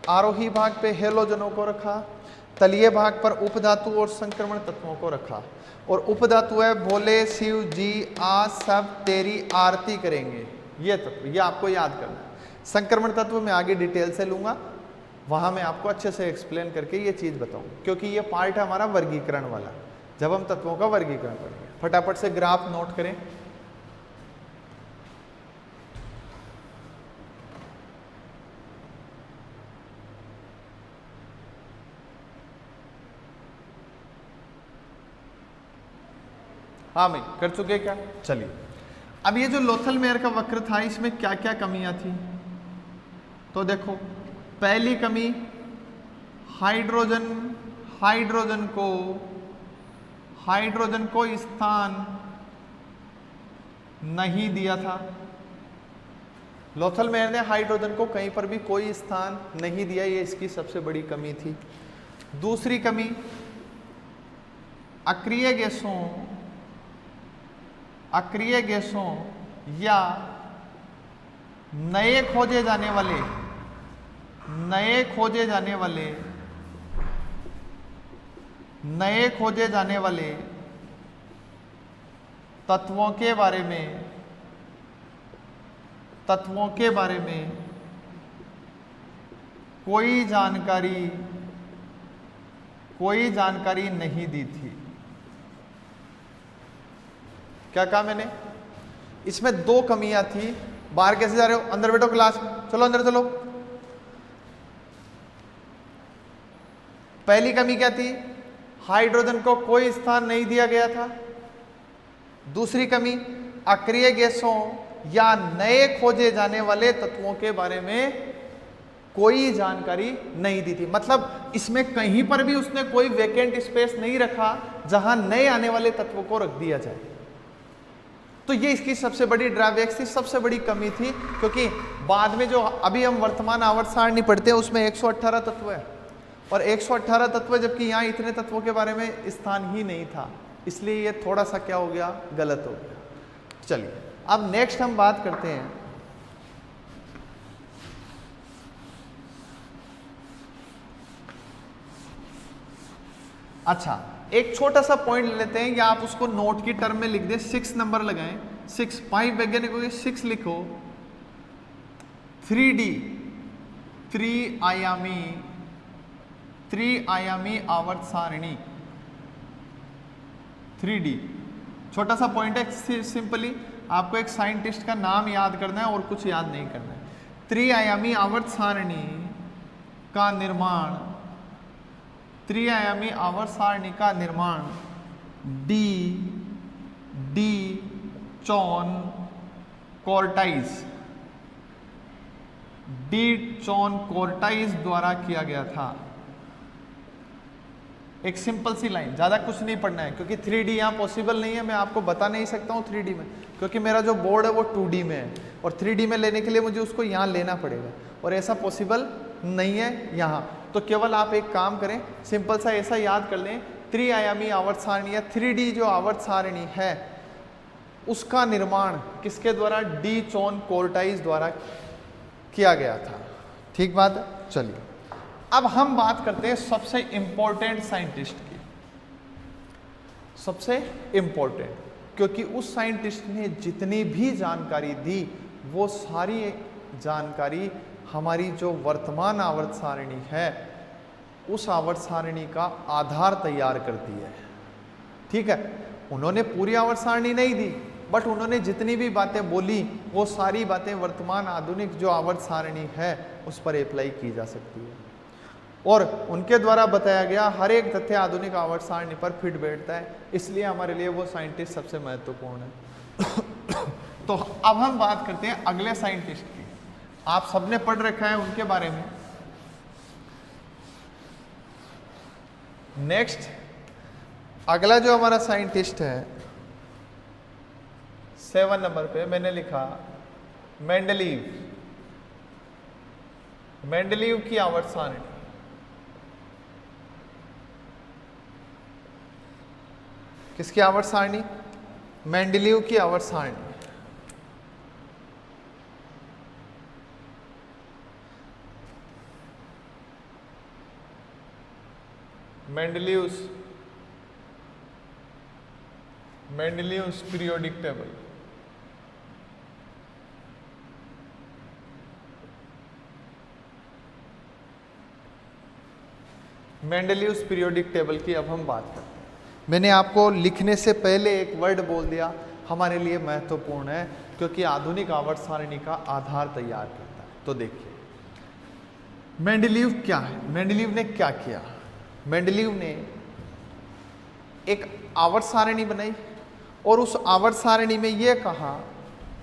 आरोही भाग पे हेलोजनों को रखा, तलीय भाग पर उपधातु और संक्रमण तत्वों को रखा। और उपधातु है भोले शिव जी आ सब तेरी आरती करेंगे, ये तत्व, ये आपको याद करना है। संक्रमण तत्व मैं आगे डिटेल से लूंगा, वहां मैं आपको अच्छे से एक्सप्लेन करके ये चीज बताऊंगा, क्योंकि ये पार्ट है हमारा वर्गीकरण वाला, जब हम तत्वों का वर्गीकरण करेंगे। फटाफट से ग्राफ नोट करें। हाँ भाई, कर चुके क्या? चलिए, अब ये जो लोथल-मेयर का वक्र था, इसमें क्या क्या कमियां थी? तो देखो, पहली कमी, हाइड्रोजन को स्थान नहीं दिया था। लोथल-मेयर ने हाइड्रोजन को कहीं पर भी कोई स्थान नहीं दिया, ये इसकी सबसे बड़ी कमी थी। दूसरी कमी, अक्रिय गैसों या नए खोजे जाने वाले तत्वों के बारे में कोई जानकारी नहीं दी थी। क्या कहा मैंने? इसमें 2 कमियां थी। बाहर कैसे जा रहे हो? अंदर बैठो क्लास में, चलो अंदर चलो। पहली कमी क्या थी? हाइड्रोजन को कोई स्थान नहीं दिया गया था। दूसरी कमी, अक्रिय गैसों या नए खोजे जाने वाले तत्वों के बारे में कोई जानकारी नहीं दी थी। मतलब इसमें कहीं पर भी उसने कोई वैकेंट स्पेस नहीं रखा जहां नए आने वाले तत्वों को रख दिया जाए। तो ये इसकी सबसे बड़ी ड्रॉबैक थी, सबसे बड़ी कमी थी, क्योंकि बाद में जो अभी हम वर्तमान आवर्त सारणी पढ़ते हैं उसमें 118 तत्व है, और 118 तत्व, जबकि यहाँ इतने तत्वों के बारे में स्थान ही नहीं था, इसलिए ये थोड़ा सा क्या हो गया, गलत हो गया। चलिए, अब नेक्स्ट हम बात करते हैं अच्छा, एक छोटा सा पॉइंट लेते हैं, या आप उसको नोट की टर्म में लिख दें, 6 नंबर लगाएं। 6 5 वैज्ञानिकों के 6 लिखो। 3D 3 आयामी आवर्त सारणी 3D। छोटा सा पॉइंट है, सिंपली आपको एक साइंटिस्ट का नाम याद करना है और कुछ याद नहीं करना है। 3 आयामी आवर्त सारणी का निर्माण, 3 आयामी आवर्त सारणी का निर्माण डी चॉन कोर्टाइज द्वारा किया गया था। एक सिंपल सी लाइन, ज्यादा कुछ नहीं पढ़ना है, क्योंकि 3D यहाँ पॉसिबल नहीं है, मैं आपको बता नहीं सकता हूँ 3D में, क्योंकि मेरा जो बोर्ड है वो 2D में है, और 3D में लेने के लिए मुझे उसको यहाँ लेना पड़ेगा, और ऐसा पॉसिबल नहीं है यहाँ। तो केवल आप एक काम करें, सिंपल सा ऐसा याद कर लें, 3 आयामी आवर्त सारणी या 3D जो आवर्त सारणी है, उसका निर्माण किसके द्वारा? डी चॉन कोर्टाइज द्वारा किया गया था। ठीक बात है। चलिए, अब हम बात करते हैं सबसे इंपॉर्टेंट साइंटिस्ट की। सबसे इंपॉर्टेंट, क्योंकि उस साइंटिस्ट ने जितनी भी जानकारी दी, वो सारी जानकारी हमारी जो वर्तमान आवर्त सारणी है, उस आवर्त सारणी का आधार तैयार करती है। ठीक है, उन्होंने पूरी आवर्त सारणी नहीं दी, बट उन्होंने जितनी भी बातें बोली, वो सारी बातें वर्तमान आधुनिक जो आवर्त सारणी है उस पर अप्लाई की जा सकती है। और उनके द्वारा बताया गया हर एक तथ्य आधुनिक आवर्त सारणी पर फिट बैठता है, इसलिए हमारे लिए वो साइंटिस्ट सबसे महत्वपूर्ण है। तो अब हम बात करते हैं अगले साइंटिस्ट की। आप सबने पढ़ रखा है उनके बारे में। नेक्स्ट अगला जो हमारा साइंटिस्ट है 7 नंबर पे मैंने लिखा मेंडलीव। मेंडलीव की आवर्त सारणी। किसकी आवर्त सारणी? मेंडलीव की आवर्त सारणी। Mendeleev's periodic table. Mendeleev's periodic table की अब हम बात करते हैं। मैंने आपको लिखने से पहले एक वर्ड बोल दिया, हमारे लिए महत्वपूर्ण है क्योंकि आधुनिक आवर्त सारणी का आधार तैयार करता है। तो देखिए मेंडलीव क्या है, मेंडलीव ने क्या किया। मेंडलीव ने एक आवर्त सारणी बनाई और उस आवर्त सारणी में यह कहा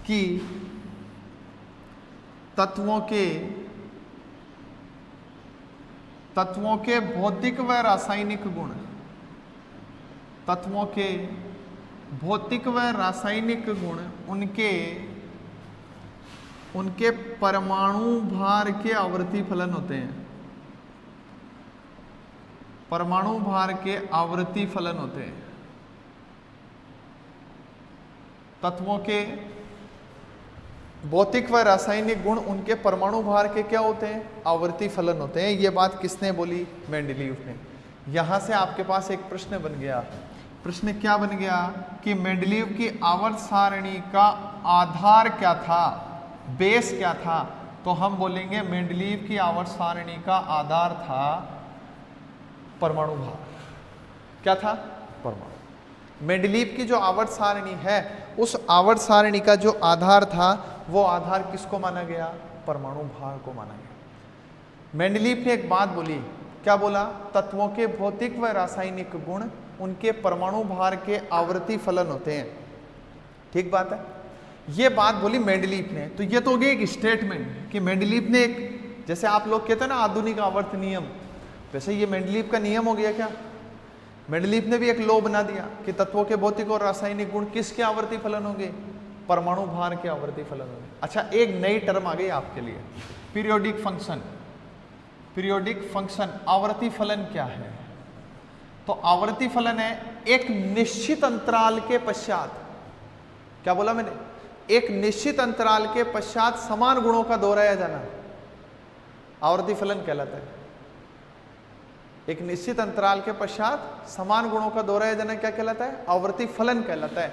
कि तत्वों के भौतिक व रासायनिक गुण, तत्वों के भौतिक व रासायनिक गुण उनके परमाणु भार के आवर्ती फलन होते हैं। परमाणु भार के आवर्ती फलन होते हैं। तत्वों के भौतिक व रासायनिक गुण उनके परमाणु भार के क्या होते हैं? आवर्ती फलन होते हैं। ये बात किसने बोली? मेंडलीव ने। यहां से आपके पास एक प्रश्न बन गया। प्रश्न क्या बन गया कि मेंडलीव की आवर्त सारणी का आधार क्या था, बेस क्या था? तो हम बोलेंगे मेंडलीव की आवर्त सारणी का आधार था परमाणु भार। क्या था? परमाणु। मेंडलीव की जो आवर्त सारणी है उस आवर्त सारणी का जो आधार था वो आधार किसको माना गया? परमाणु भार को माना गया। मेंडलीव ने एक बात बोली, क्या बोला? तत्वों के भौतिक व रासायनिक गुण उनके परमाणु भार के आवर्ती फलन होते हैं। ठीक बात है, ये बात बोली मेंडलीव ने। तो ये तो हो गई एक स्टेटमेंट कि मेंडलीव ने एक, जैसे आप लोग कहते हैं ना आधुनिक आवर्त नियम, वैसे ये मेंडलीव का नियम हो गया क्या? मेंडलीव ने भी एक लॉ बना दिया कि तत्वों के भौतिक और रासायनिक गुण किसके आवर्ती फलन होंगे? परमाणु भार के आवर्ती फलन होंगे। अच्छा, एक नई टर्म आ गई आपके लिए, पीरियोडिक फंक्शन। पीरियोडिक फंक्शन, आवर्ती फलन क्या है? तो आवर्ती फलन है एक निश्चित अंतराल के पश्चात, क्या बोला मैंने? एक निश्चित अंतराल के पश्चात समान गुणों का दोहराया जाना आवर्ती फलन कहलाता है। एक निश्चित अंतराल के पश्चात समान गुणों का दोहराया जाना क्या कहलाता है? आवर्ती फलन कहलाता है।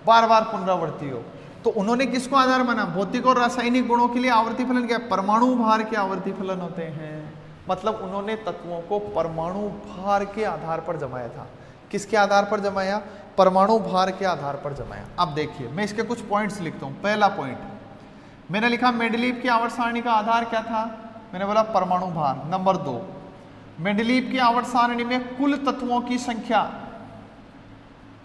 बार बार पुनरावृत्ति हो। तो उन्होंने किसको आधार माना? भौतिक और रासायनिक गुणों के लिए आवर्ती फलन क्या? परमाणु भार के आवर्ती फलन होते हैं। मतलब उन्होंने तत्वों को परमाणु भार के आधार पर जमाया था। किसके आधार पर जमाया? परमाणु भार के आधार पर जमाया। अब देखिए मैं इसके कुछ पॉइंट्स लिखता हूं। पहला पॉइंट मैंने लिखा मेंडलीव की आवर्त सारणी का आधार क्या था? मैंने बोला परमाणु भार। नंबर 2, मेंडलीव की आवर्त सारणी में कुल तत्वों की संख्या,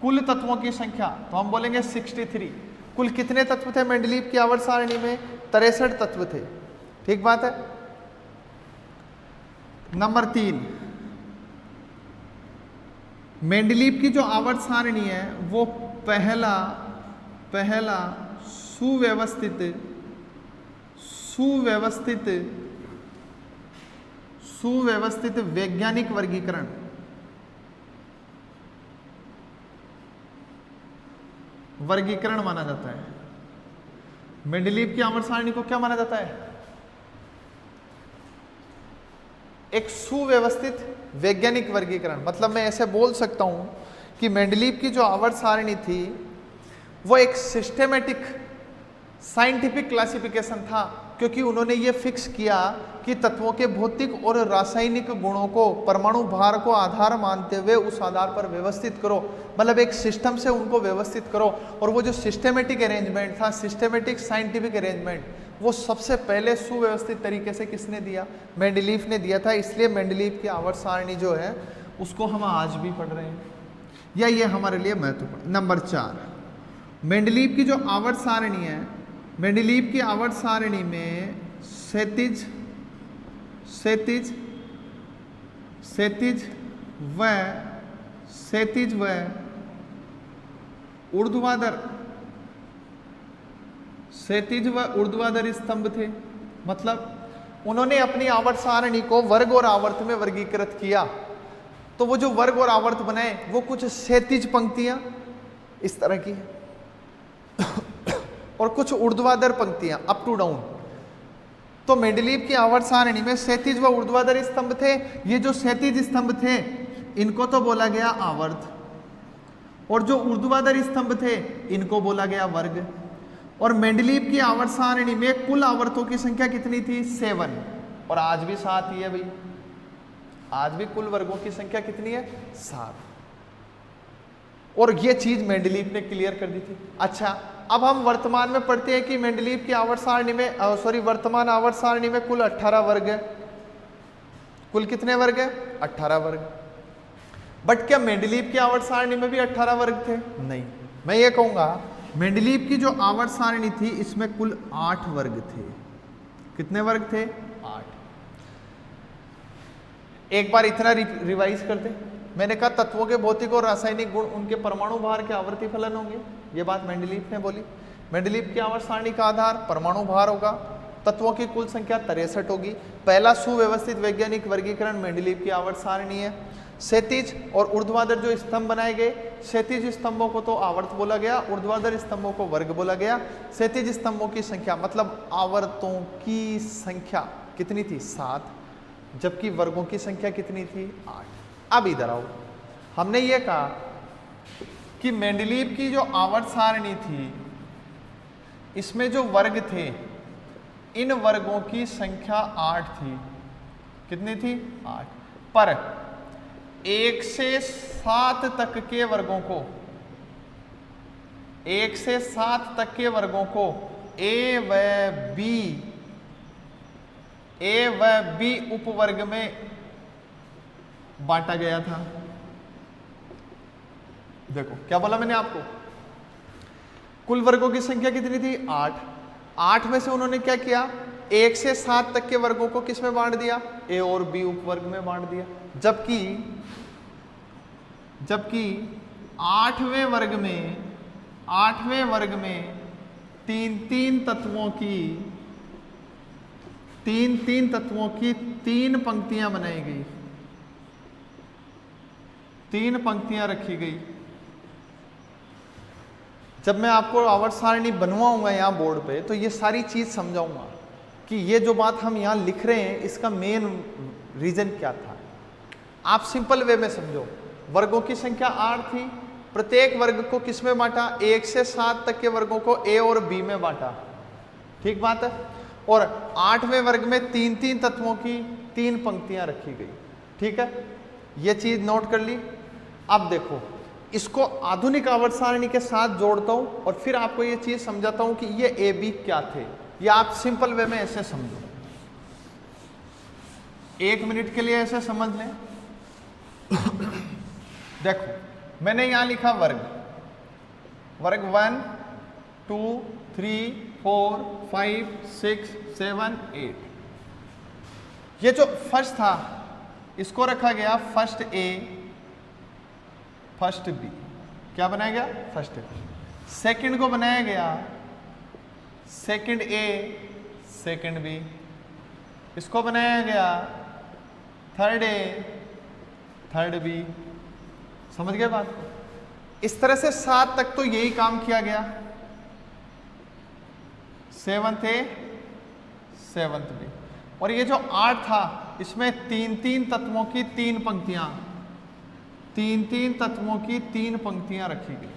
कुल तत्वों की संख्या तो हम बोलेंगे 63। कुल कितने तत्व थे मेंडलीव की आवर्त सारणी में? 63 तत्व थे। ठीक बात है। नंबर 3, मेंडलीव की जो आवर्त सारणी है वो पहला सुव्यवस्थित वैज्ञानिक वर्गीकरण माना जाता है। मेंडलीव की आवर्त सारणी को क्या माना जाता है? एक सुव्यवस्थित वैज्ञानिक वर्गीकरण। मतलब मैं ऐसे बोल सकता हूं कि मेंडलीव की जो आवर्त सारणी थी वो एक सिस्टेमेटिक साइंटिफिक क्लासिफिकेशन था, क्योंकि उन्होंने ये फिक्स किया कि तत्वों के भौतिक और रासायनिक गुणों को परमाणु भार को आधार मानते हुए उस आधार पर व्यवस्थित करो। मतलब एक सिस्टम से उनको व्यवस्थित करो। और वो जो सिस्टेमेटिक अरेंजमेंट था, सिस्टेमेटिक साइंटिफिक अरेंजमेंट, वो सबसे पहले सुव्यवस्थित तरीके से किसने दिया? मेंडलीफ ने दिया था। इसलिए मेंडलीफ की आवर्त सारणी जो है उसको हम आज भी पढ़ रहे हैं, या ये हमारे लिए महत्वपूर्ण। नंबर 4, मेंडलीफ की जो आवर्त सारणी है, मेंडलीफ की आवर्त सारणी में क्षैतिज व ऊर्ध्वाधर, क्षैतिज व ऊर्ध्वाधर स्तंभ थे। मतलब उन्होंने अपनी आवर्त सारणी को वर्ग और आवर्त में वर्गीकृत किया। तो वो जो वर्ग और आवर्त बनाए वो कुछ क्षैतिज पंक्तियां इस तरह की और कुछ ऊर्ध्वाधर पंक्तियां अप टू डाउन। तो मेंडलीफ की आवर्त सारणी में क्षैतिज व ऊर्ध्वाधर स्तंभ थे। ये जो क्षैतिज स्तंभ थे इनको तो बोला गया आवर्त, और जो ऊर्ध्वाधर स्तंभ थे इनको बोला गया वर्ग। और मेंडलीफ की आवर्त सारणी में कुल आवर्तों की संख्या कितनी थी? 7। और आज भी 7 ही है भाई, आज भी कुल वर्गों की संख्या कितनी है? 7। और ये चीज मेंडलीफ ने क्लियर कर दी थी। अच्छा, अब हम वर्तमान में पढ़ते हैं कि मेंडलीफ की आवर्त सारणी में वर्तमान आवर्त सारणी में कुल 18 वर्ग है। कुल कितने वर्ग है? 18 वर्ग। बट क्या मेंडलीफ की आवर्त सारणी में भी 18 वर्ग थे? नहीं। मैं ये कहूंगा मेंडलीफ की जो आवर्त सारणी थी इसमें कुल 8 वर्ग थे। कितने वर्ग थे? 8। एक बार इतना रिवाइज करते। मैंने कहा तत्वों के भौतिक और रासायनिक गुण उनके परमाणु भार के आवर्ती फलन होंगे। ये बात मेंडलीफ ने बोली। मेंडलीफ की आवर्त सारणी का आधार परमाणु भार होगा। तत्वों की कुल संख्या 63 होगी। पहला सुव्यवस्थित वैज्ञानिक वर्गीकरण मेंडलीफ की आवर्त सारणी है। क्षैतिज और ऊर्ध्वाधर जो स्तंभ बनाए गए, क्षैतिज स्तंभों को तो आवर्त बोला गया, ऊर्ध्वाधर स्तंभों को वर्ग बोला गया। क्षैतिज स्तंभों की संख्या मतलब आवर्तों की संख्या कितनी थी? 7, जबकि वर्गों की संख्या कितनी थी? 8। अब इधर आओ, हमने ये कहा कि मेंडलीफ की जो आवर्त सारणी थी इसमें जो वर्ग थे इन वर्गों की संख्या 8 थी। कितनी थी? 8। पर 1 से 7 तक के वर्गों को, 1 से 7 तक के वर्गों को ए व बी उपवर्ग में बांटा गया था। देखो क्या बोला मैंने आपको, कुल वर्गों की संख्या कितनी थी? 8। 8 में से उन्होंने क्या किया? 1 से 7 तक के वर्गों को किस में बांट दिया? ए और बी उपवर्ग में बांट दिया। जबकि 8वें वर्ग में 3 तत्वों की 3 पंक्तियां बनाई गई, 3 पंक्तियां रखी गई। जब मैं आपको आवर्त सारणी बनवाऊंगा यहाँ बोर्ड पे तो ये सारी चीज समझाऊंगा कि ये जो बात हम यहाँ लिख रहे हैं इसका मेन रीजन क्या था। आप सिंपल वे में समझो। वर्गों की संख्या 8 थी, प्रत्येक वर्ग को किस में बांटा? 1 से 7 तक के वर्गों को ए और बी में बांटा। ठीक बात है। और 8वें वर्ग में 3 तत्वों की 3 पंक्तियां रखी गई। ठीक है, ये चीज नोट कर ली। अब देखो, इसको आधुनिक आवर्त सारणी के साथ जोड़ता हूं और फिर आपको ये चीज समझाता हूं कि ये ए बी क्या थे। ये आप सिंपल वे में ऐसे समझो, 1 मिनट के लिए ऐसे समझ लें। देखो, मैंने यहां लिखा वर्ग 1 2 3 4 5 6 7 8। ये जो फर्स्ट था इसको रखा गया फर्स्ट ए फर्स्ट बी। क्या बनाया गया? First A. सेकंड को बनाया गया सेकंड ए सेकंड बी। इसको बनाया गया थर्ड ए थर्ड बी। समझ गए बात को? इस तरह से 7 तक तो यही काम किया गया। 7th ए 7th बी। और ये जो 8 था इसमें 3 तत्वों की 3 पंक्तियां, 3 तत्वों की 3 पंक्तियां रखी गई।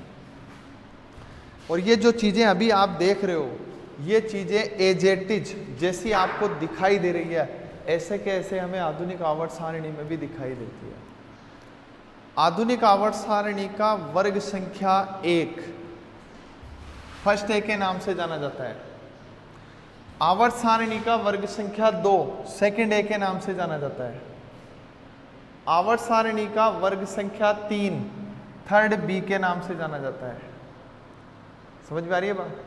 और ये जो चीजें अभी आप देख रहे हो ये चीजें एजेटिज जैसी आपको दिखाई दे रही है, ऐसे के ऐसे हमें आधुनिक आवर्त सारणी में भी दिखाई देती है। आधुनिक आवर्त सारणी का वर्ग संख्या 1 फर्स्ट ए के नाम से जाना जाता है। आवर्त सारणी का वर्ग संख्या 2 सेकंड ए के नाम से जाना जाता है। आवर्त सारणी का वर्ग संख्या 3 थर्ड बी के नाम से जाना जाता है। समझ में आ रही है बात?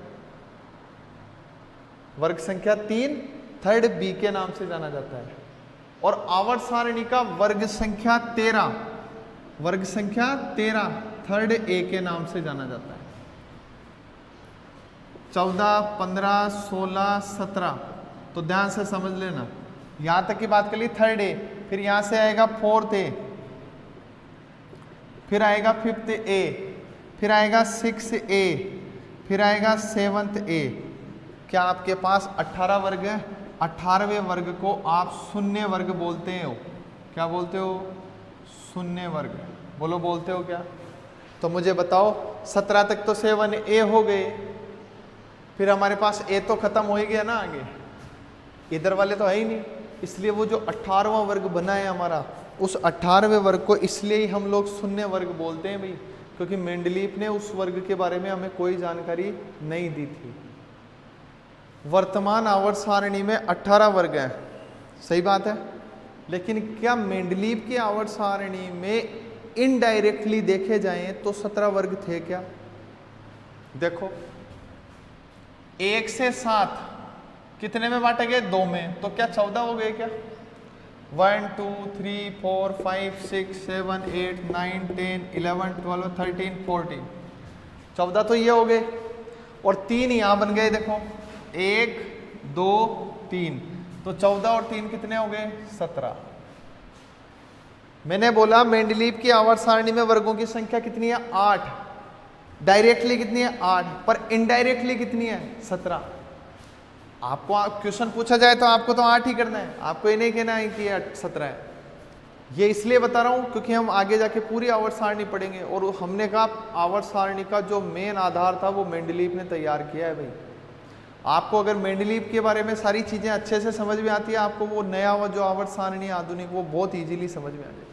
वर्ग संख्या 3 थर्ड बी के नाम से जाना जाता है। और आवर्त सारणी का वर्ग संख्या 13 थर्ड ए के नाम से जाना जाता है। 14, 15, 16, 17 तो ध्यान से समझ लेना। यहां तक की बात कर ली थर्ड ए, फिर यहां से आएगा फोर्थ ए, फिर आएगा फिफ्थ ए, फिर आएगा सिक्स ए, फिर आएगा सेवंथ ए। क्या आपके पास 18 वर्ग है? 18वें वर्ग को आप शून्य वर्ग बोलते हो। क्या बोलते हो? शून्य वर्ग। बोलो बोलते हो क्या? तो मुझे बताओ 17 तक तो 7 ए हो गए, फिर हमारे पास ए तो खत्म हो ही गया ना, आगे इधर वाले तो है ही नहीं। इसलिए वो जो 18वां वर्ग बना है हमारा, उस 18वें वर्ग को इसलिए ही हम लोग शून्य वर्ग बोलते हैं भाई, क्योंकि मेंडलीफ ने उस वर्ग के बारे में हमें कोई जानकारी नहीं दी थी। वर्तमान आवर्त सारणी में 18 वर्ग हैं, सही बात है, लेकिन क्या मेंडलीफ की आवर्त सारणी में इनडायरेक्टली देखे जाएं तो 17 वर्ग थे क्या? देखो 1 से 7 कितने में बांटे गए? 2 में, तो क्या 14 हो गए क्या? 1 2 3 4 5 6 7 8 9 10 11 12 13 14 14 तो ये हो गए, और 3 यहाँ बन गए। देखो 1 2 3 तो 14 और 3 कितने हो गए? 17। मैंने बोला मेंडलीफ की आवर्त सारणी में वर्गों की संख्या कितनी है? 8। डायरेक्टली कितनी है? 8। पर इनडायरेक्टली कितनी है? 17। आपको क्वेश्चन पूछा जाए तो आपको तो 8 ही करना है, आपको ये नहीं कहना है कि 17 है। ये इसलिए बता रहा हूँ क्योंकि हम आगे जाके पूरी आवर्त सारणी पढ़ेंगे, और हमने कहा आवर्त सारणी का जो मेन आधार था वो मेंडलीफ ने तैयार किया है भाई। आपको अगर मेंडलीफ के बारे में सारी चीज़ें अच्छे से समझ में आती है, आपको वो नया जो आवर्त सारणी आधुनिक वो बहुत ईजिली समझ में आ जाए।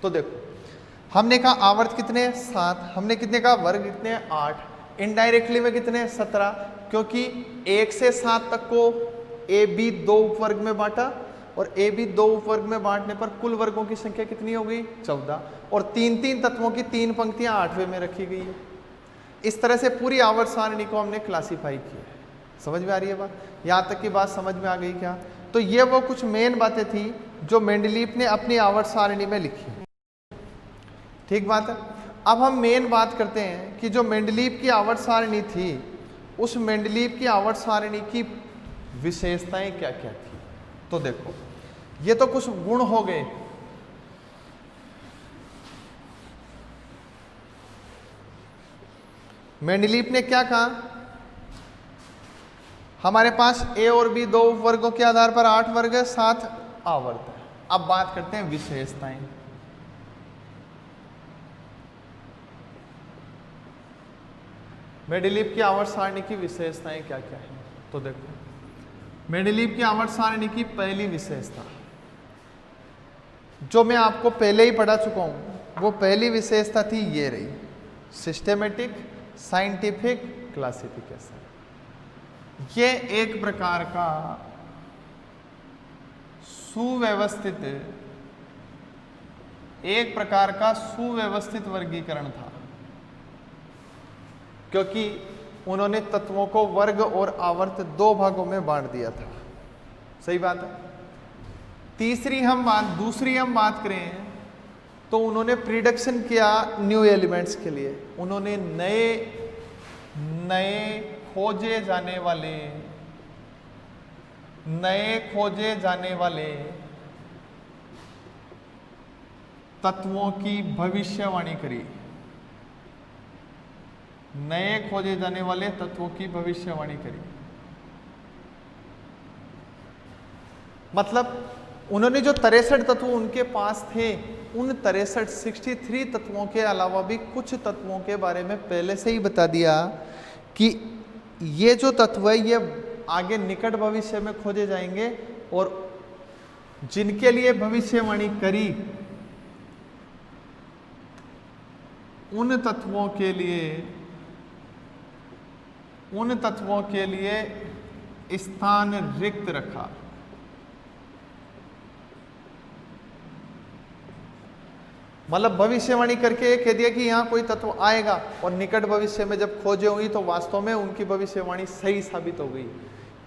तो देखो हमने कहा आवर्त कितने हैं? 7। हमने कितने कहा? वर्ग कितने हैं? 8। इनडायरेक्टली में कितने हैं? 17, क्योंकि 1 से 7 तक को ए बी 2 उपवर्ग में बांटा, और ए बी 2 उपवर्ग में बांटने पर कुल वर्गों की संख्या कितनी हो गई? 14। और 3 तत्वों की 3 पंक्तियां 8वें में रखी गई है। इस तरह से पूरी आवर्त सारणी को हमने क्लासीफाई किया है। समझ में आ रही है बात? यहाँ तक की बात समझ में आ गई क्या? तो ये वो कुछ मेन बातें थी जो मेंडलीफ ने अपनी आवर्त सारणी में लिखी। ठीक बात है। अब हम मेन बात करते हैं कि जो मेंडलीफ की आवर्त सारणी थी, उस मेंडलीफ की आवर्त सारणी की विशेषताएं क्या क्या थी। तो देखो ये तो कुछ गुण हो गए। मेंडलीफ ने क्या कहा? हमारे पास ए और बी 2 वर्गों के आधार पर 8 वर्ग है, 7 आवर्त है। अब बात करते हैं विशेषताएं। मेंडलीफ की आवर्त सारणी की विशेषताएं क्या क्या है? तो देखो मेंडलीफ की आवर्त सारणी की पहली विशेषता जो मैं आपको पहले ही पढ़ा चुका हूं, वो पहली विशेषता थी ये रही, सिस्टेमेटिक साइंटिफिक क्लासिफिकेशन। ये एक प्रकार का सुव्यवस्थित वर्गीकरण था, क्योंकि उन्होंने तत्वों को वर्ग और आवर्त 2 भागों में बांट दिया था। सही बात है। दूसरी हम बात करें तो उन्होंने प्रिडिक्शन किया न्यू एलिमेंट्स के लिए। उन्होंने नए खोजे जाने वाले तत्वों की भविष्यवाणी करी। नए खोजे जाने वाले तत्वों की भविष्यवाणी करी, मतलब उन्होंने जो 63 तत्व उनके पास थे, उन 63 तत्वों के अलावा भी कुछ तत्वों के बारे में पहले से ही बता दिया कि ये जो तत्व है ये आगे निकट भविष्य में खोजे जाएंगे, और जिनके लिए भविष्यवाणी करी उन तत्वों के लिए स्थान रिक्त रखा। मतलब भविष्यवाणी करके कह दिया कि यहाँ कोई तत्व आएगा, और निकट भविष्य में जब खोजे हुई तो वास्तव में उनकी भविष्यवाणी सही साबित हो गई।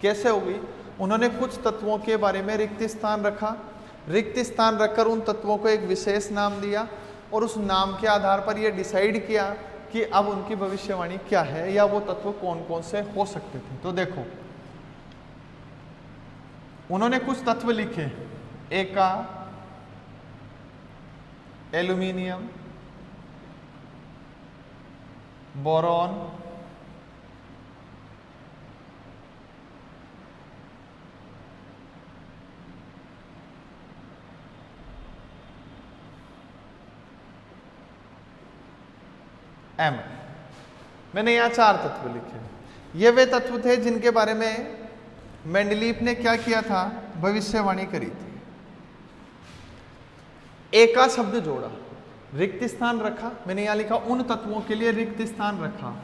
कैसे हो गई? उन्होंने कुछ तत्वों के बारे में रिक्त स्थान रखा, रिक्त स्थान रखकर उन तत्वों को एक विशेष नाम दिया, और उस नाम के आधार पर यह डिसाइड किया कि अब उनकी भविष्यवाणी क्या है या वो तत्व कौन कौन से हो सकते थे। तो देखो, उन्होंने कुछ तत्व लिखे, एका, एल्यूमिनियम, बोरॉन, एम। मैंने यहां 4 तत्व लिखे। ये वे तत्व थे जिनके बारे में मेंडलीफ ने क्या किया था? भविष्यवाणी करी थी। एका शब्द जोड़ा, रिक्त स्थान रखा। मैंने यहां लिखा उन तत्वों के लिए रिक्त स्थान रखा,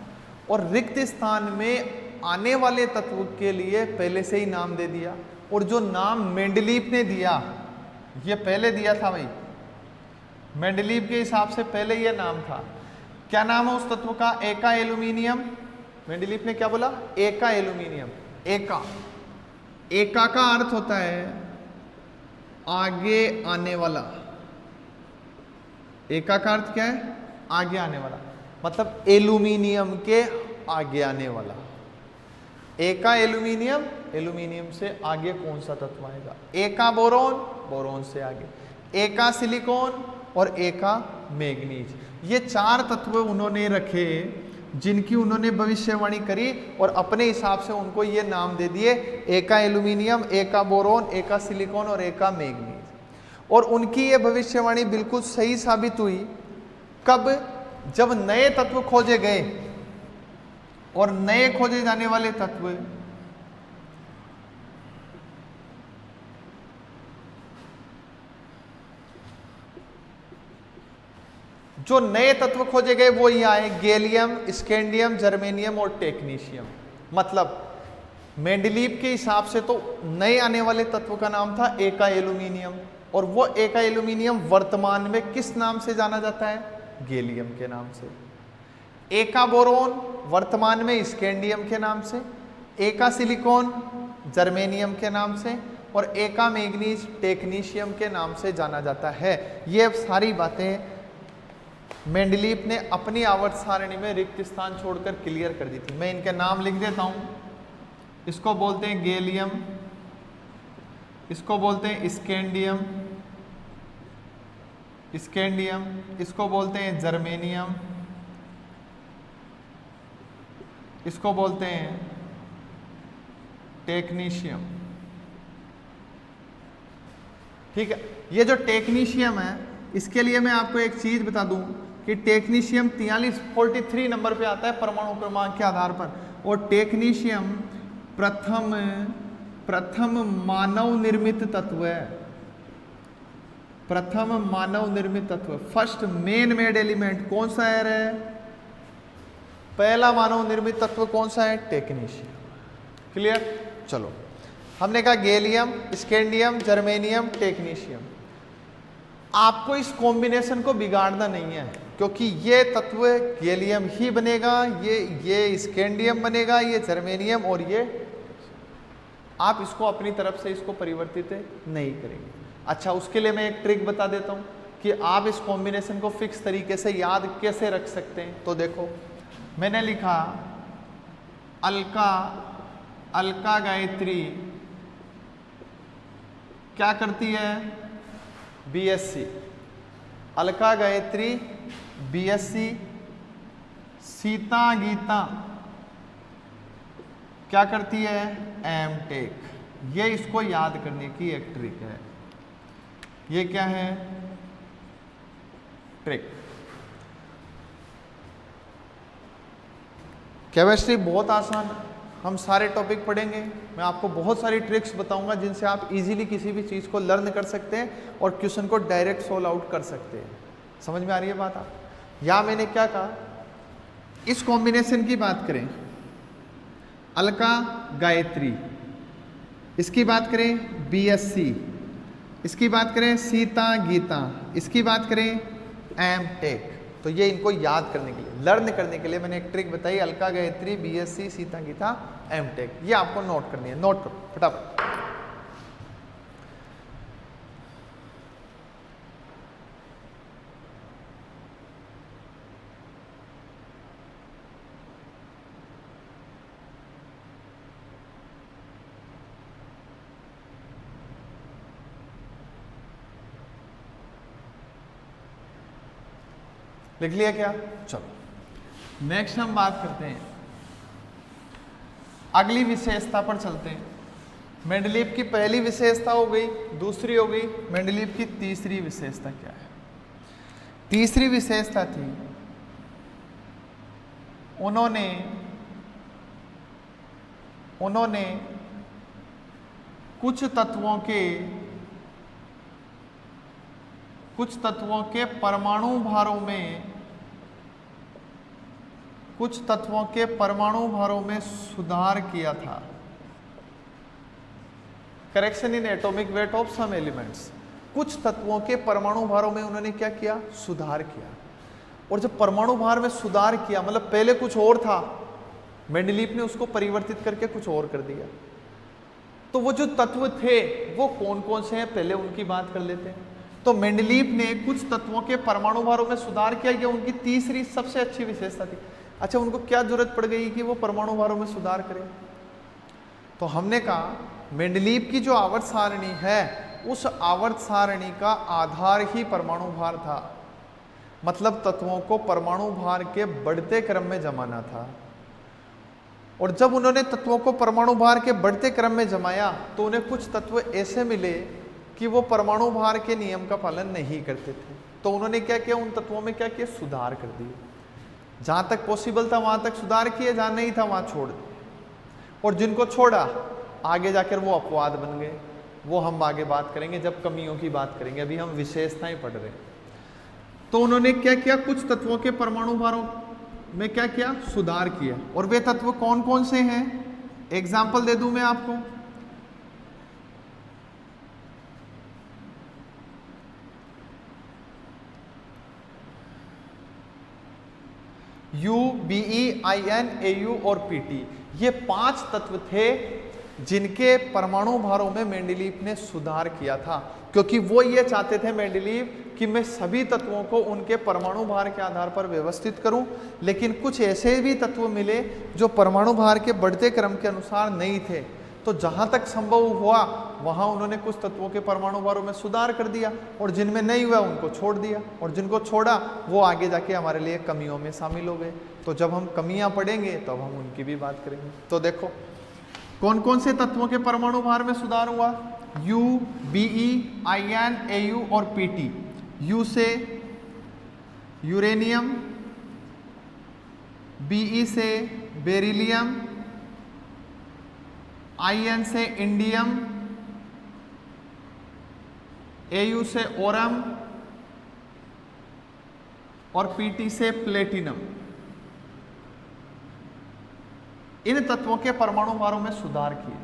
और रिक्त स्थान में आने वाले तत्व के लिए पहले से ही नाम दे दिया। और जो नाम मेंडलीफ ने दिया, ये पहले दिया था भाई, मेंडलीफ के हिसाब से पहले यह नाम था। क्या नाम है उस तत्व का? एका एल्यूमिनियम। मेंडलीफ ने क्या बोला? एका एल्यूमिनियम। एका, एका का अर्थ होता है आगे आने वाला। एका का अर्थ क्या है? आगे आने वाला, मतलब एल्यूमिनियम के आगे आने वाला। एका एल्यूमिनियम, एल्यूमिनियम से आगे कौन सा तत्व आएगा? एका बोरोन, बोरोन से आगे। एका सिलिकॉन और एका मैग्नीज। ये 4 तत्व उन्होंने रखे जिनकी उन्होंने भविष्यवाणी करी, और अपने हिसाब से उनको ये नाम दे दिए, एका एल्यूमिनियम, एका बोरोन, एका सिलिकॉन और एका मैग्नीज। और उनकी ये भविष्यवाणी बिल्कुल सही साबित हुई। कब? जब नए तत्व खोजे गए, और नए खोजे जाने वाले तत्व जो नए तत्व खोजे गए वो ये आए, गैलियम, स्कैंडियम, जर्मेनियम और टेक्नीशियम। मतलब मेंडलीफ के हिसाब से तो नए आने वाले तत्व का नाम था एका एल्यूमिनियम, और वो एका एल्यूमिनियम वर्तमान में किस नाम से जाना जाता है? गैलियम के नाम से। एका बोरोन वर्तमान में स्कैंडियम के नाम से, एका सिलिकॉन जर्मेनियम के नाम से, और एका मैग्नीज टेक्नीशियम के नाम से जाना जाता है। ये सारी बातें मेंडलीफ ने अपनी आवर्त सारणी में रिक्त स्थान छोड़कर क्लियर कर दी थी। मैं इनके नाम लिख देता हूं। इसको बोलते हैं गैलियम, इसको बोलते हैं स्कैंडियम, स्कैंडियम, इसको बोलते हैं जर्मेनियम, इसको बोलते हैं टेक्नीशियम। ठीक है, ये जो टेक्नीशियम है, इसके लिए मैं आपको एक चीज बता दूं कि टेक्नीशियम 43 नंबर पे आता है परमाणु क्रमांक के आधार पर, और टेक्नीशियम प्रथम मानव निर्मित तत्व है। प्रथम मानव निर्मित तत्व, फर्स्ट मेन मेड एलिमेंट कौन सा है? पहला मानव निर्मित तत्व कौन सा है? टेक्नीशियम। क्लियर? चलो, हमने कहा गैलियम, स्कैंडियम, जर्मेनियम, टेक्नीशियम। आपको इस कॉम्बिनेशन को बिगाड़ना नहीं है, क्योंकि ये तत्व गैलियम ही बनेगा, ये स्कैंडियम बनेगा, ये जर्मेनियम, और ये आप इसको अपनी तरफ से इसको परिवर्तित नहीं करेंगे। अच्छा, उसके लिए मैं एक ट्रिक बता देता हूं कि आप इस कॉम्बिनेशन को फिक्स तरीके से याद कैसे रख सकते हैं। तो देखो, मैंने लिखा अलका गायत्री क्या करती है? बीएससी। अलका गायत्री बीएससी। सीता गीता क्या करती है? एमटेक। ये इसको याद करने की एक ट्रिक है। ये क्या है? ट्रिक। केमिस्ट्री बहुत आसान है, हम सारे टॉपिक पढ़ेंगे, मैं आपको बहुत सारी ट्रिक्स बताऊंगा जिनसे आप इजीली किसी भी चीज़ को लर्न कर सकते हैं और क्वेश्चन को डायरेक्ट सोल्व आउट कर सकते हैं। समझ में आ रही है बात? आप या मैंने क्या कहा, इस कॉम्बिनेशन की बात करें, अलका गायत्री, इसकी बात करें बीएससी, इसकी बात करें सीता गीता, इसकी बात करें एमटेक। तो ये इनको याद करने के लिए, लर्न करने के लिए मैंने एक ट्रिक बताई, अलका गायत्री, बीएससी, सीता गीता, एमटेक, ये आपको नोट करनी है। नोट करो फटाफट। लिख लिया क्या? चलो नेक्स्ट हम बात करते हैं, अगली विशेषता पर चलते हैं। मेंडलीव की पहली विशेषता हो गई, दूसरी हो गई, मेंडलीव की तीसरी विशेषता क्या है? तीसरी विशेषता थी उन्होंने कुछ तत्वों के परमाणु भारों में सुधार किया था। Correction in atomic weight of some elements. कुछ तत्वों के परमाणु भारों में उन्होंने क्या किया? सुधार किया। और जब परमाणु भार में सुधार किया मतलब पहले कुछ और था, मेंडलीव ने उसको परिवर्तित करके कुछ और कर दिया। तो वो जो तत्व थे वो कौन कौन से हैं, पहले उनकी बात कर लेते हैं। तो मेंडलीव ने कुछ तत्वों के परमाणु भारों में सुधार किया, ये उनकी तीसरी सबसे अच्छी विशेषता थी। अच्छा, उनको क्या जरूरत पड़ गई कि वो परमाणु भारों में सुधार करें? तो हमने कहा मेंडलीव की जो आवर्त सारणी है उस आवर्त सारणी का आधार ही परमाणु भार था। मतलब तत्वों को परमाणु भार के बढ़ते क्रम में जमाना था। और जब उन्होंने तत्वों को परमाणु भार के बढ़ते क्रम में जमाया तो उन्हें कुछ तत्व ऐसे मिले कि वो परमाणु भार के नियम का पालन नहीं करते थे। तो उन्होंने क्या किया? उन तत्वों में क्या किया? सुधार कर दिए। जहां तक पॉसिबल था वहां तक सुधार किए, जहां नहीं था वहां छोड़ दिए। और जिनको छोड़ा आगे जाकर वो अपवाद बन गए। वो हम आगे बात करेंगे जब कमियों की बात करेंगे, अभी हम विशेषताएं पढ़ रहे हैं। तो उन्होंने क्या किया? कुछ तत्वों के परमाणु भारों में क्या किया? सुधार किया। और वे तत्व कौन कौन से हैं? एग्जाम्पल दे दूं मैं आपको। यू, बीई, आईएन, एयू और पीटी, ये 5 तत्व थे जिनके परमाणु भारों में मेंडलीव ने सुधार किया था। क्योंकि वो ये चाहते थे मेंडलीव कि मैं सभी तत्वों को उनके परमाणु भार के आधार पर व्यवस्थित करूं, लेकिन कुछ ऐसे भी तत्व मिले जो परमाणु भार के बढ़ते क्रम के अनुसार नहीं थे। तो जहां तक संभव हुआ वहां उन्होंने कुछ तत्वों के परमाणु भारों में सुधार कर दिया, और जिनमें नहीं हुआ उनको छोड़ दिया। और जिनको छोड़ा वो आगे जाके हमारे लिए कमियों में शामिल हो गए। तो जब हम कमियां पढ़ेंगे तब हम उनकी भी बात करेंगे। तो देखो कौन कौन से तत्वों के परमाणु भार में सुधार हुआ? यू, बीई, आईएन, एयू और पीटी। यू से यूरेनियम, बीई से बेरिलियम, आईएन से इंडियम, एयू से ओरम और पीटी से प्लेटिनम। इन तत्वों के परमाणु भारों में सुधार किए।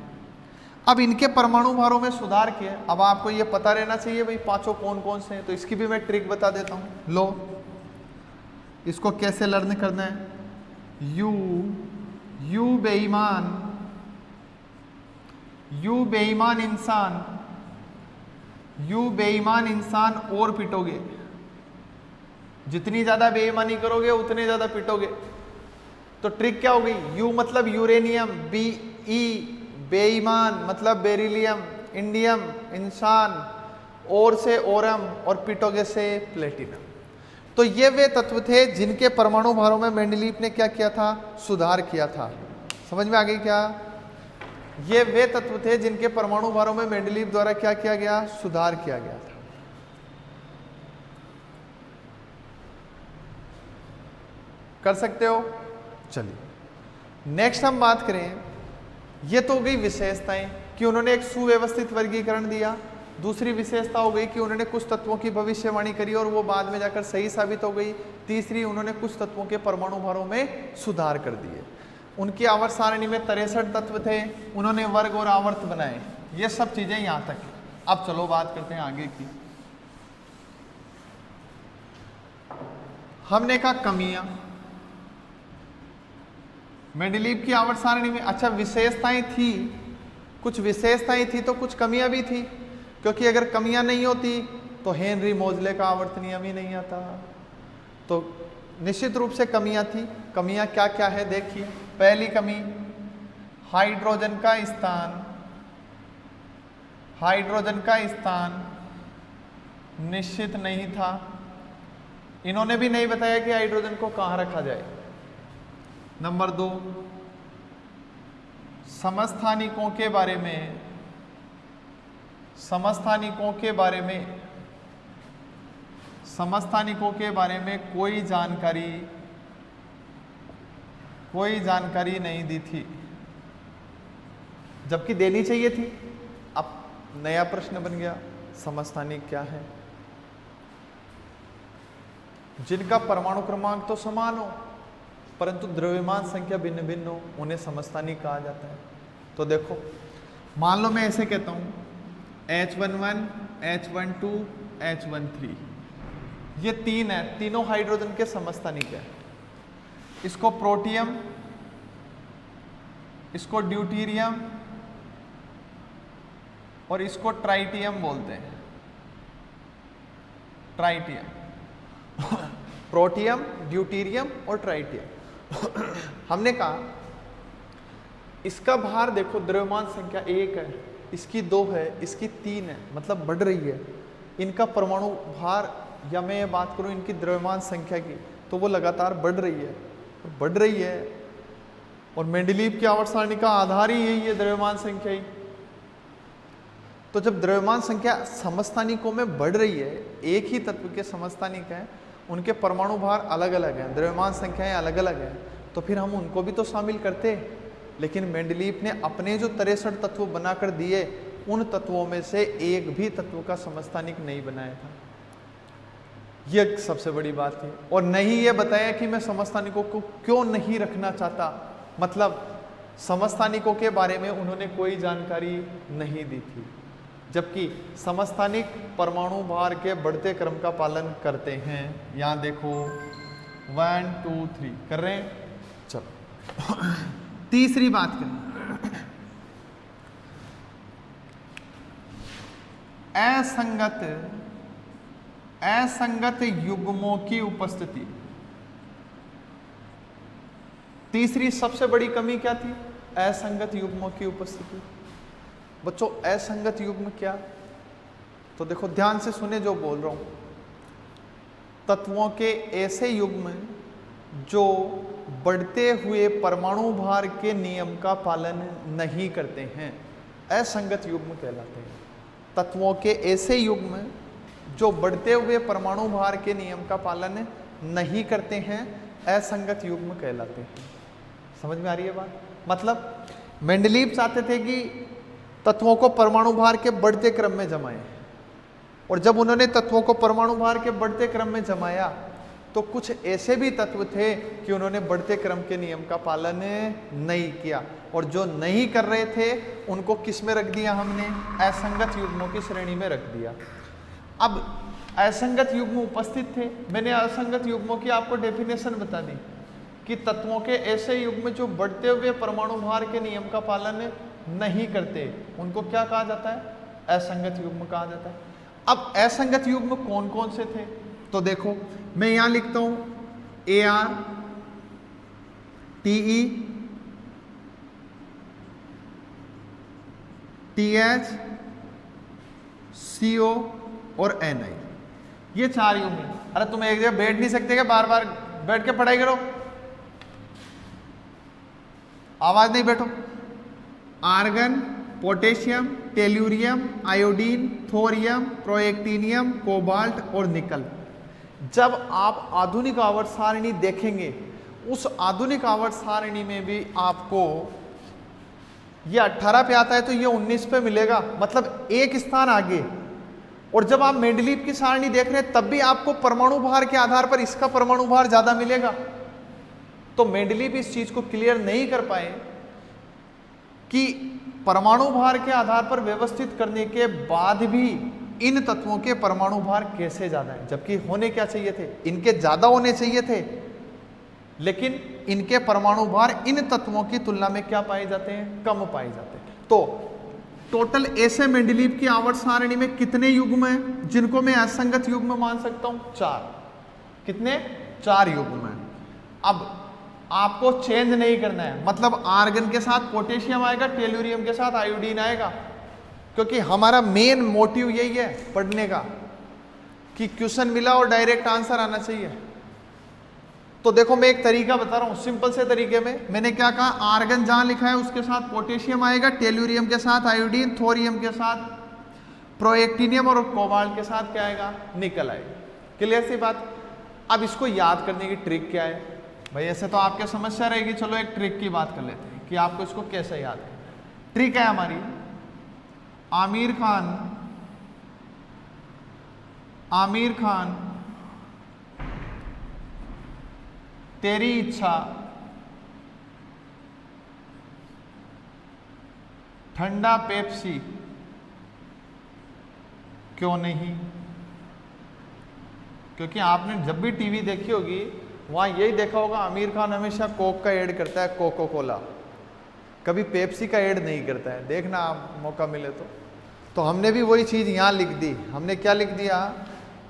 अब इनके परमाणु भारों में सुधार किए, अब आपको ये पता रहना चाहिए भाई पांचों कौन कौन से हैं। तो इसकी भी मैं ट्रिक बता देता हूं। लो, इसको कैसे लर्न करना है। यू बेईमान इंसान और पिटोगे। जितनी ज्यादा बेईमानी करोगे उतने ज्यादा पिटोगे। तो ट्रिक क्या हो गई? यू मतलब यूरेनियम, बीई बेईमान मतलब बेरिलियम, इंडियम इंसान, और से ओरम और पिटोगे से प्लेटिनम। तो ये वे तत्व थे जिनके परमाणु भारों में मेंडलीव ने क्या किया था? सुधार किया था। समझ में आ गई क्या? ये वे तत्व थे जिनके परमाणु भारों में मेंडलीव द्वारा क्या किया गया? सुधार किया गया था। कर सकते हो? चलिए नेक्स्ट हम बात करें। ये तो हो गई विशेषताएं कि उन्होंने एक सुव्यवस्थित वर्गीकरण दिया। दूसरी विशेषता हो गई कि उन्होंने कुछ तत्वों की भविष्यवाणी करी और वो बाद में जाकर सही साबित हो गई। तीसरी, उन्होंने कुछ तत्वों के परमाणु भारों में सुधार कर दिए। उनकी आवर्त सारणी में 63 तत्व थे, उन्होंने वर्ग और आवर्त बनाए। ये सब चीजें यहां तक है। अब चलो बात करते हैं आगे की। हमने कहा कमियां मेंडलीव की आवर्त सारणी में, अच्छा विशेषताएं थी, कुछ विशेषताएं थी तो कुछ कमियां भी थी, क्योंकि अगर कमियां नहीं होती तो हेनरी मोजले का आवर्त नियम ही नहीं आता। तो निश्चित रूप से कमियां थी। कमियां क्या क्या है देखिए। पहली कमी, हाइड्रोजन का स्थान, हाइड्रोजन का स्थान निश्चित नहीं था। इन्होंने भी नहीं बताया कि हाइड्रोजन को कहां रखा जाए। नंबर 2, समस्थानिकों के बारे में, समस्थानिकों के बारे में, समस्थानिकों के बारे में कोई जानकारी नहीं दी थी, जबकि देनी चाहिए थी। अब नया प्रश्न बन गया, समस्थानिक क्या है? जिनका परमाणु क्रमांक तो समान हो परंतु द्रव्यमान संख्या भिन्न भिन्न हो, उन्हें समस्थानिक कहा जाता है। तो देखो, मान लो मैं ऐसे कहता हूं H11, H12, H13, ये 3 है, तीनों हाइड्रोजन के समस्थानिक है। इसको प्रोटियम, इसको ड्यूटीरियम और इसको ट्राइटियम बोलते हैं। ट्राइटियम प्रोटियम, ड्यूटीरियम और ट्राइटियम। हमने कहा इसका भार देखो, द्रव्यमान संख्या 1 है, इसकी 2 है, इसकी 3 है, मतलब बढ़ रही है। इनका परमाणु भार, या मैं ये बात करूं इनकी द्रव्यमान संख्या की, तो वो लगातार बढ़ रही है। और मेंडलीव की आवर्त सारणी का आधार ही यही है, द्रव्यमान संख्या ही। तो जब द्रव्यमान संख्या समस्थानिकों में बढ़ रही है, एक ही तत्व के समस्थानिक हैं, उनके परमाणु भार अलग अलग हैं, द्रव्यमान संख्याएं अलग अलग हैं, तो फिर हम उनको भी तो शामिल करते। लेकिन मेंडलीव ने अपने जो 63 तत्व बनाकर दिए, उन तत्वों में से एक भी तत्व का समस्थानिक नहीं बनाया था। यह सबसे बड़ी बात थी। और नहीं ये बताया कि मैं समस्थानिकों को क्यों नहीं रखना चाहता, मतलब समस्थानिकों के बारे में उन्होंने कोई जानकारी नहीं दी थी, जबकि समस्थानिक परमाणु भार के बढ़ते क्रम का पालन करते हैं। यहां देखो 1 2 3 कर रहे हैं। चलो तीसरी बात करें, असंगत युग्मों की उपस्थिति। तीसरी सबसे बड़ी कमी क्या थी? असंगत युग्मों की उपस्थिति। बच्चों असंगत युग्म क्या? तो देखो ध्यान से सुने जो बोल रहा हूं। तत्वों के ऐसे युग्म जो बढ़ते हुए परमाणु भार के नियम का पालन नहीं करते हैं, असंगत युग्म कहलाते हैं। तत्वों के ऐसे युग्म जो बढ़ते हुए परमाणु भार के नियम का पालन नहीं करते हैं, असंगत युग्म कहलाते हैं। समझ में आ रही है बात? मतलब मेंडलीव चाहते थे कि तत्वों को परमाणु भार के बढ़ते क्रम में जमाएं, और जब उन्होंने तत्वों को परमाणु भार के बढ़ते क्रम में जमाया तो कुछ ऐसे भी तत्व थे कि उन्होंने बढ़ते क्रम के नियम का पालन नहीं किया, और जो नहीं कर रहे थे उनको किस में रख दिया हमने? असंगत युग्मों की श्रेणी में रख दिया। अब असंगत युग्म उपस्थित थे, मैंने असंगत युग्मों की आपको डेफिनेशन बता दी कि तत्वों के ऐसे युग्म जो बढ़ते हुए परमाणु भार के नियम का पालन नहीं करते, उनको क्या कहा जाता है? असंगत युग्म कहा जाता है। अब असंगत युग्म कौन कौन से थे? तो देखो मैं यहां लिखता हूं Ar, Te, TH, CO और Ni, ये 4 युग्म। अरे तुम एक जगह बैठ नहीं सकते क्या? बार बार बैठ के पढ़ाई करो, आवाज नहीं, बैठो। Argon, potassium, tellurium, iodine, thorium, protactinium, cobalt और निकल। जब आप आधुनिक आवर्त सारणी देखेंगे, उस आधुनिक आवर्त सारणी में भी आपको ये 18 पे आता है तो ये 19 पे मिलेगा, मतलब एक स्थान आगे। और जब आप मेंडलीव की सारणी देख रहे हैं तब भी आपको परमाणु भार के आधार पर इसका परमाणु भार ज्यादा मिलेगा। तो मेंडलीव इस चीज को क्लियर नहीं कर पाए कि परमाणु भार के आधार पर व्यवस्थित करने के बाद भी इन तत्वों के परमाणु भार कैसे ज्यादा है, जबकि होने क्या चाहिए थे, इनके ज्यादा होने चाहिए थे, लेकिन इनके परमाणु भार इन तत्वों की तुलना में क्या पाए जाते हैं, कम पाए जाते हैं। तो टोटल ऐसे मेंडलीव की आवर्त सारणी में कितने युग्म हैं जिनको मैं असंगत युग्म मान सकता हूं? 4। कितने? 4 युग्म हैं। अब आपको चेंज नहीं करना है, मतलब आर्गन के साथ पोटेशियम आएगा, टेल्यूरियम के साथ आयोडीन आएगा, क्योंकि हमारा मेन मोटिव यही है पढ़ने का कि क्वेश्चन मिला और डायरेक्ट आंसर आना चाहिए। तो देखो मैं एक तरीका बता रहा हूं, सिंपल से तरीके में मैंने क्या कहा, आर्गन जहां लिखा है उसके साथ पोटेशियम आएगा, टेल्यूरियम के साथ आयोडीन, थोरियम के साथ प्रोएक्टिनियम और कोबाल्ट के साथ क्या आएगा, निकल आएगा। क्लियर सी बात। अब इसको याद करने की ट्रिक क्या है भाई, ऐसे तो आपके समस्या रहेगी, चलो एक ट्रिक की बात कर लेते हैं कि आपको इसको कैसे याद करना। ट्रिक है हमारी, आमिर खान तेरी इच्छा ठंडा पेप्सी क्यों नहीं। क्योंकि आपने जब भी टीवी देखी होगी वहां यही देखा होगा, आमिर खान हमेशा कोक का ऐड करता है, कोको कोला, कभी पेप्सी का ऐड नहीं करता है। देखना आप मौका मिले तो हमने भी वही चीज यहां लिख दी। हमने क्या लिख दिया,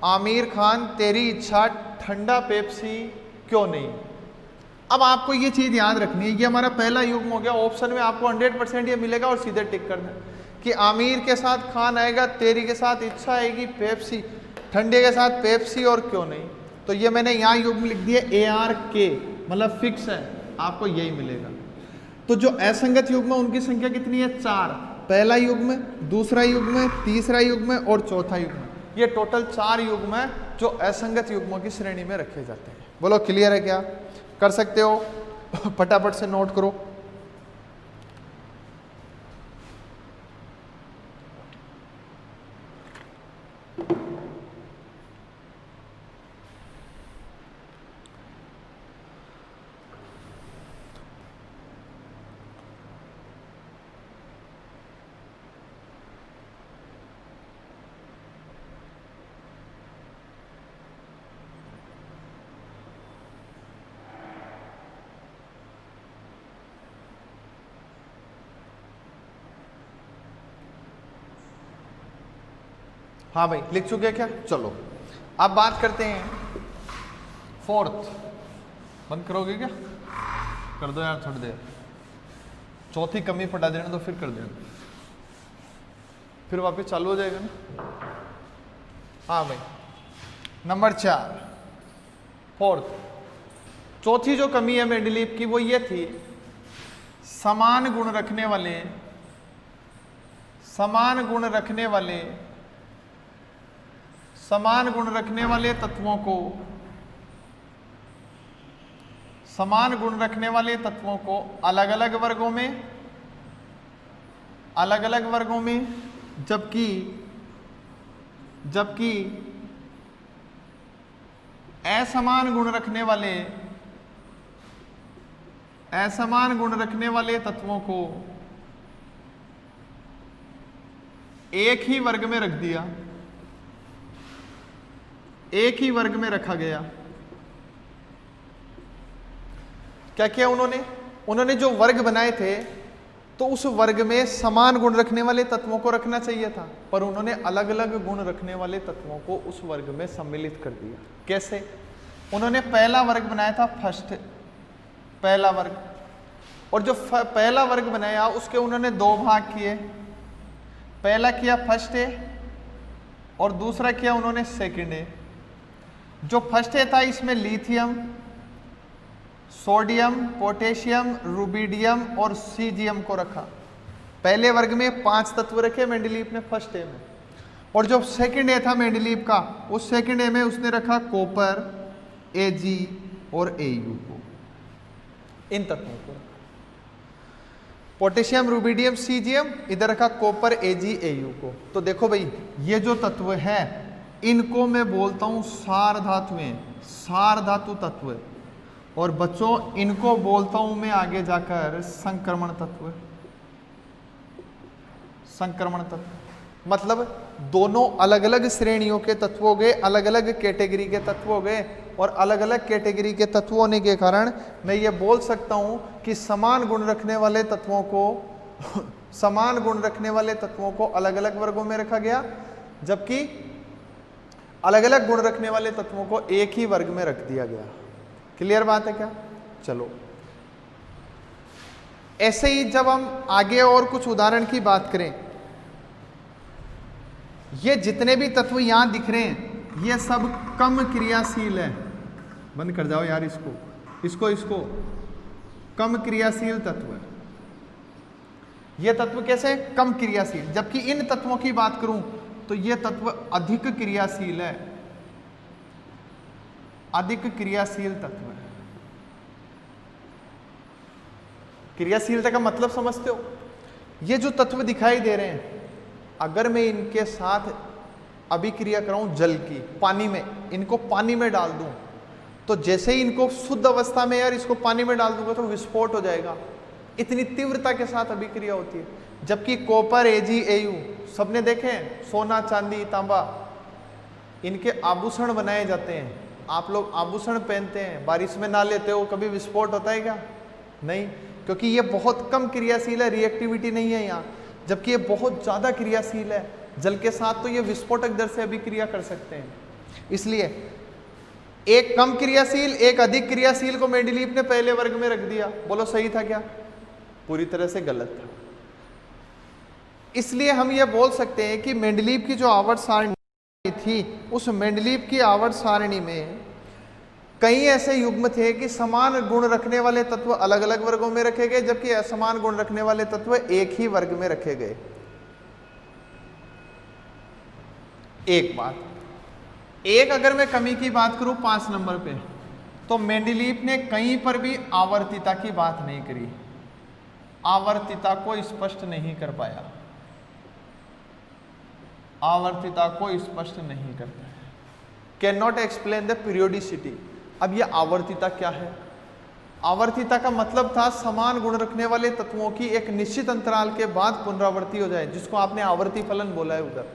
आमिर खान तेरी इच्छा ठंडा पेप्सी क्यों नहीं। अब आपको ये चीज याद रखनी है, ये हमारा पहला युग्म हो गया। ऑप्शन में आपको 100% ये मिलेगा और सीधे टिक करना कि आमिर के साथ खान आएगा, तेरी के साथ इच्छा आएगी, पेप्सी, ठंडे के साथ पेप्सी और क्यों नहीं। तो ये मैंने यहाँ युग्म लिख दिया ARK, मतलब फिक्स है, आपको यही मिलेगा। तो जो असंगत युग्म है उनकी संख्या कितनी है? 4। पहला युग्म, दूसरा युग्म, तीसरा युग्म और चौथा युग्म। ये टोटल 4 युग्म है जो असंगत युग्मों की श्रेणी में रखे जाते हैं। बोलो क्लियर है क्या? कर सकते हो? फटाफट से नोट करो। हाँ भाई लिख चुके क्या? चलो अब बात करते हैं फोर्थ। बंद करोगे क्या? कर दो यार थोड़ी देर, चौथी कमी पटा देना तो फिर कर देना, फिर वापस चालू हो जाएगा ना। हाँ भाई नंबर 4 फोर्थ, चौथी जो कमी है मेंडलीव की वो ये थी, समान गुण रखने वाले तत्वों को अलग अलग वर्गों में जबकि असमान गुण रखने वाले तत्वों को एक ही वर्ग में रख दिया, एक ही वर्ग में रखा गया। क्या किया उन्होंने जो वर्ग बनाए थे तो उस वर्ग में समान गुण रखने वाले तत्वों को रखना चाहिए था, पर उन्होंने अलग अलग गुण रखने वाले तत्वों को उस वर्ग में सम्मिलित कर दिया। कैसे? उन्होंने पहला वर्ग बनाया था पहला वर्ग, और जो पहला वर्ग बनाया उसके उन्होंने 2 भाग किए। पहला किया फर्स्ट ए और दूसरा किया उन्होंने सेकंड ए। जो फर्स्ट ए था इसमें लिथियम, सोडियम, पोटेशियम, रुबिडियम और सीजियम को रखा। पहले वर्ग में 5 तत्व रखे मेंडलीव ने फर्स्ट ए में, और जो सेकंड ए था मेंडलीव का, उस सेकंड ए में उसने रखा कॉपर, Ag और Au को, इन तत्वों को। पोटेशियम, रुबिडियम, सीजियम, इधर रखा कॉपर, Ag, Au को। तो देखो भाई ये जो तत्व है इनको मैं बोलता हूं सार धातुएं, सार धातु तत्व, और बच्चों इनको बोलता हूं मैं आगे जाकर संक्रमण तत्व। संक्रमण तत्व, मतलब दोनों अलग अलग श्रेणियों के तत्व हो गए, अलग अलग कैटेगरी के तत्व हो गए, और अलग अलग कैटेगरी के तत्व होने के कारण मैं ये बोल सकता हूं कि समान गुण रखने वाले तत्वों को अलग अलग वर्गों में रखा गया, जबकि अलग अलग गुण रखने वाले तत्वों को एक ही वर्ग में रख दिया गया। क्लियर बात है क्या? चलो, ऐसे ही जब हम आगे और कुछ उदाहरण की बात करें, ये जितने भी तत्व यहां दिख रहे हैं ये सब कम क्रियाशील है। बंद कर जाओ यार इसको कम क्रियाशील तत्व है। ये तत्व कैसे कम क्रियाशील, जबकि इन तत्वों की बात करूं तो ये तत्व अधिक क्रियाशील है, अधिक क्रियाशील तत्व है। क्रियाशीलता का मतलब समझते हो? ये जो तत्व दिखाई दे रहे हैं, अगर मैं इनके साथ अभिक्रिया कराऊं जल की, पानी में, इनको पानी में डाल दूं, तो जैसे ही इनको शुद्ध अवस्था में यार इसको पानी में डाल दूंगा तो विस्फोट हो जाएगा। इतनी तीव्रता के साथ अभिक्रिया होती है। जबकि कॉपर, एजी, एयू सबने देखे हैं, सोना, चांदी, तांबा, इनके आभूषण बनाए जाते हैं। आप लोग आभूषण पहनते हैं, बारिश में ना लेते हो, कभी विस्फोट होता है क्या? नहीं, क्योंकि ये बहुत कम क्रियाशील है, रिएक्टिविटी नहीं है यहाँ। जबकि ये बहुत ज़्यादा क्रियाशील है, जल के साथ तो ये विस्फोटक दर से अभिक्रिया कर सकते हैं। इसलिए एक कम क्रियाशील, एक अधिक क्रियाशील को मेंडलीव ने पहले वर्ग में रख दिया। बोलो सही था क्या? पूरी तरह से गलत था। इसलिए हम ये बोल सकते हैं कि मेंडलीव की जो आवर्त सारणी थी, उस मेंडलीव की आवर्त सारणी में कई ऐसे युग्म थे कि समान गुण रखने वाले तत्व अलग अलग वर्गों में रखे गए, जबकि असमान गुण रखने वाले तत्व एक ही वर्ग में रखे गए। एक बात, एक अगर मैं कमी की बात करूं 5 नंबर पे, तो मेंडलीव ने कहीं पर भी आवर्तिता की बात नहीं करी, आवर्तिता को स्पष्ट नहीं कर पाया, आवर्तिता को स्पष्ट नहीं करता है। Can not explain the periodicity. अब यह आवर्तिता क्या है? आवर्तिता का मतलब था समान गुण रखने वाले तत्वों की एक निश्चित अंतराल के बाद पुनरावृत्ति हो जाए, जिसको आपने आवर्ती फलन बोला है उधर।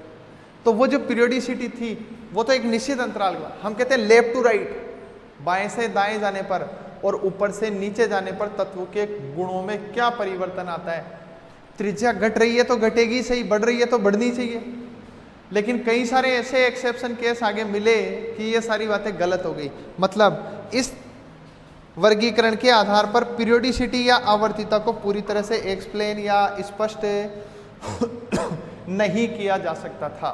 तो वो जो पीरियोडिसिटी थी वो तो एक निश्चित अंतराल का, हम कहते हैं लेफ्ट टू राइट, बाएं से दाएं जाने पर और ऊपर से नीचे जाने पर तत्व के गुणों में क्या परिवर्तन आता है। त्रिज्या घट रही है तो घटेगी सही, बढ़ रही है तो बढ़नी चाहिए। लेकिन कई सारे ऐसे एक्सेप्शन केस आगे मिले कि ये सारी बातें गलत हो गई। मतलब इस वर्गीकरण के आधार पर पीरियोडिसिटी या आवर्तिता को पूरी तरह से एक्सप्लेन या स्पष्ट नहीं किया जा सकता था।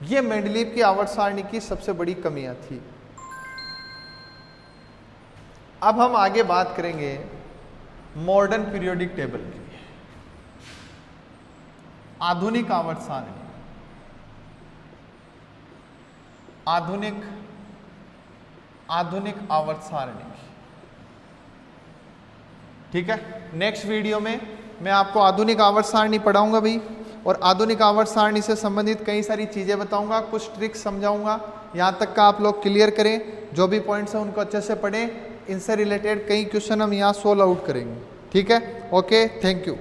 ये मेंडलीव की आवर्त सारणी की सबसे बड़ी कमियां थी। अब हम आगे बात करेंगे मॉडर्न पीरियोडिक टेबल की। आधुनिक आवर्त सारणी, आधुनिक आवर्त सारणी, ठीक है। नेक्स्ट वीडियो में मैं आपको आधुनिक आवर्त सारणी पढ़ाऊंगा भाई, और आधुनिक आवर्त सारणी से संबंधित कई सारी चीजें बताऊंगा, कुछ ट्रिक्स समझाऊंगा। यहां तक का आप लोग क्लियर करें, जो भी पॉइंट्स हैं उनको अच्छे से पढ़ें। इनसे रिलेटेड कई क्वेश्चन हम यहाँ सोल्व आउट करेंगे, ठीक है। Okay, thank you.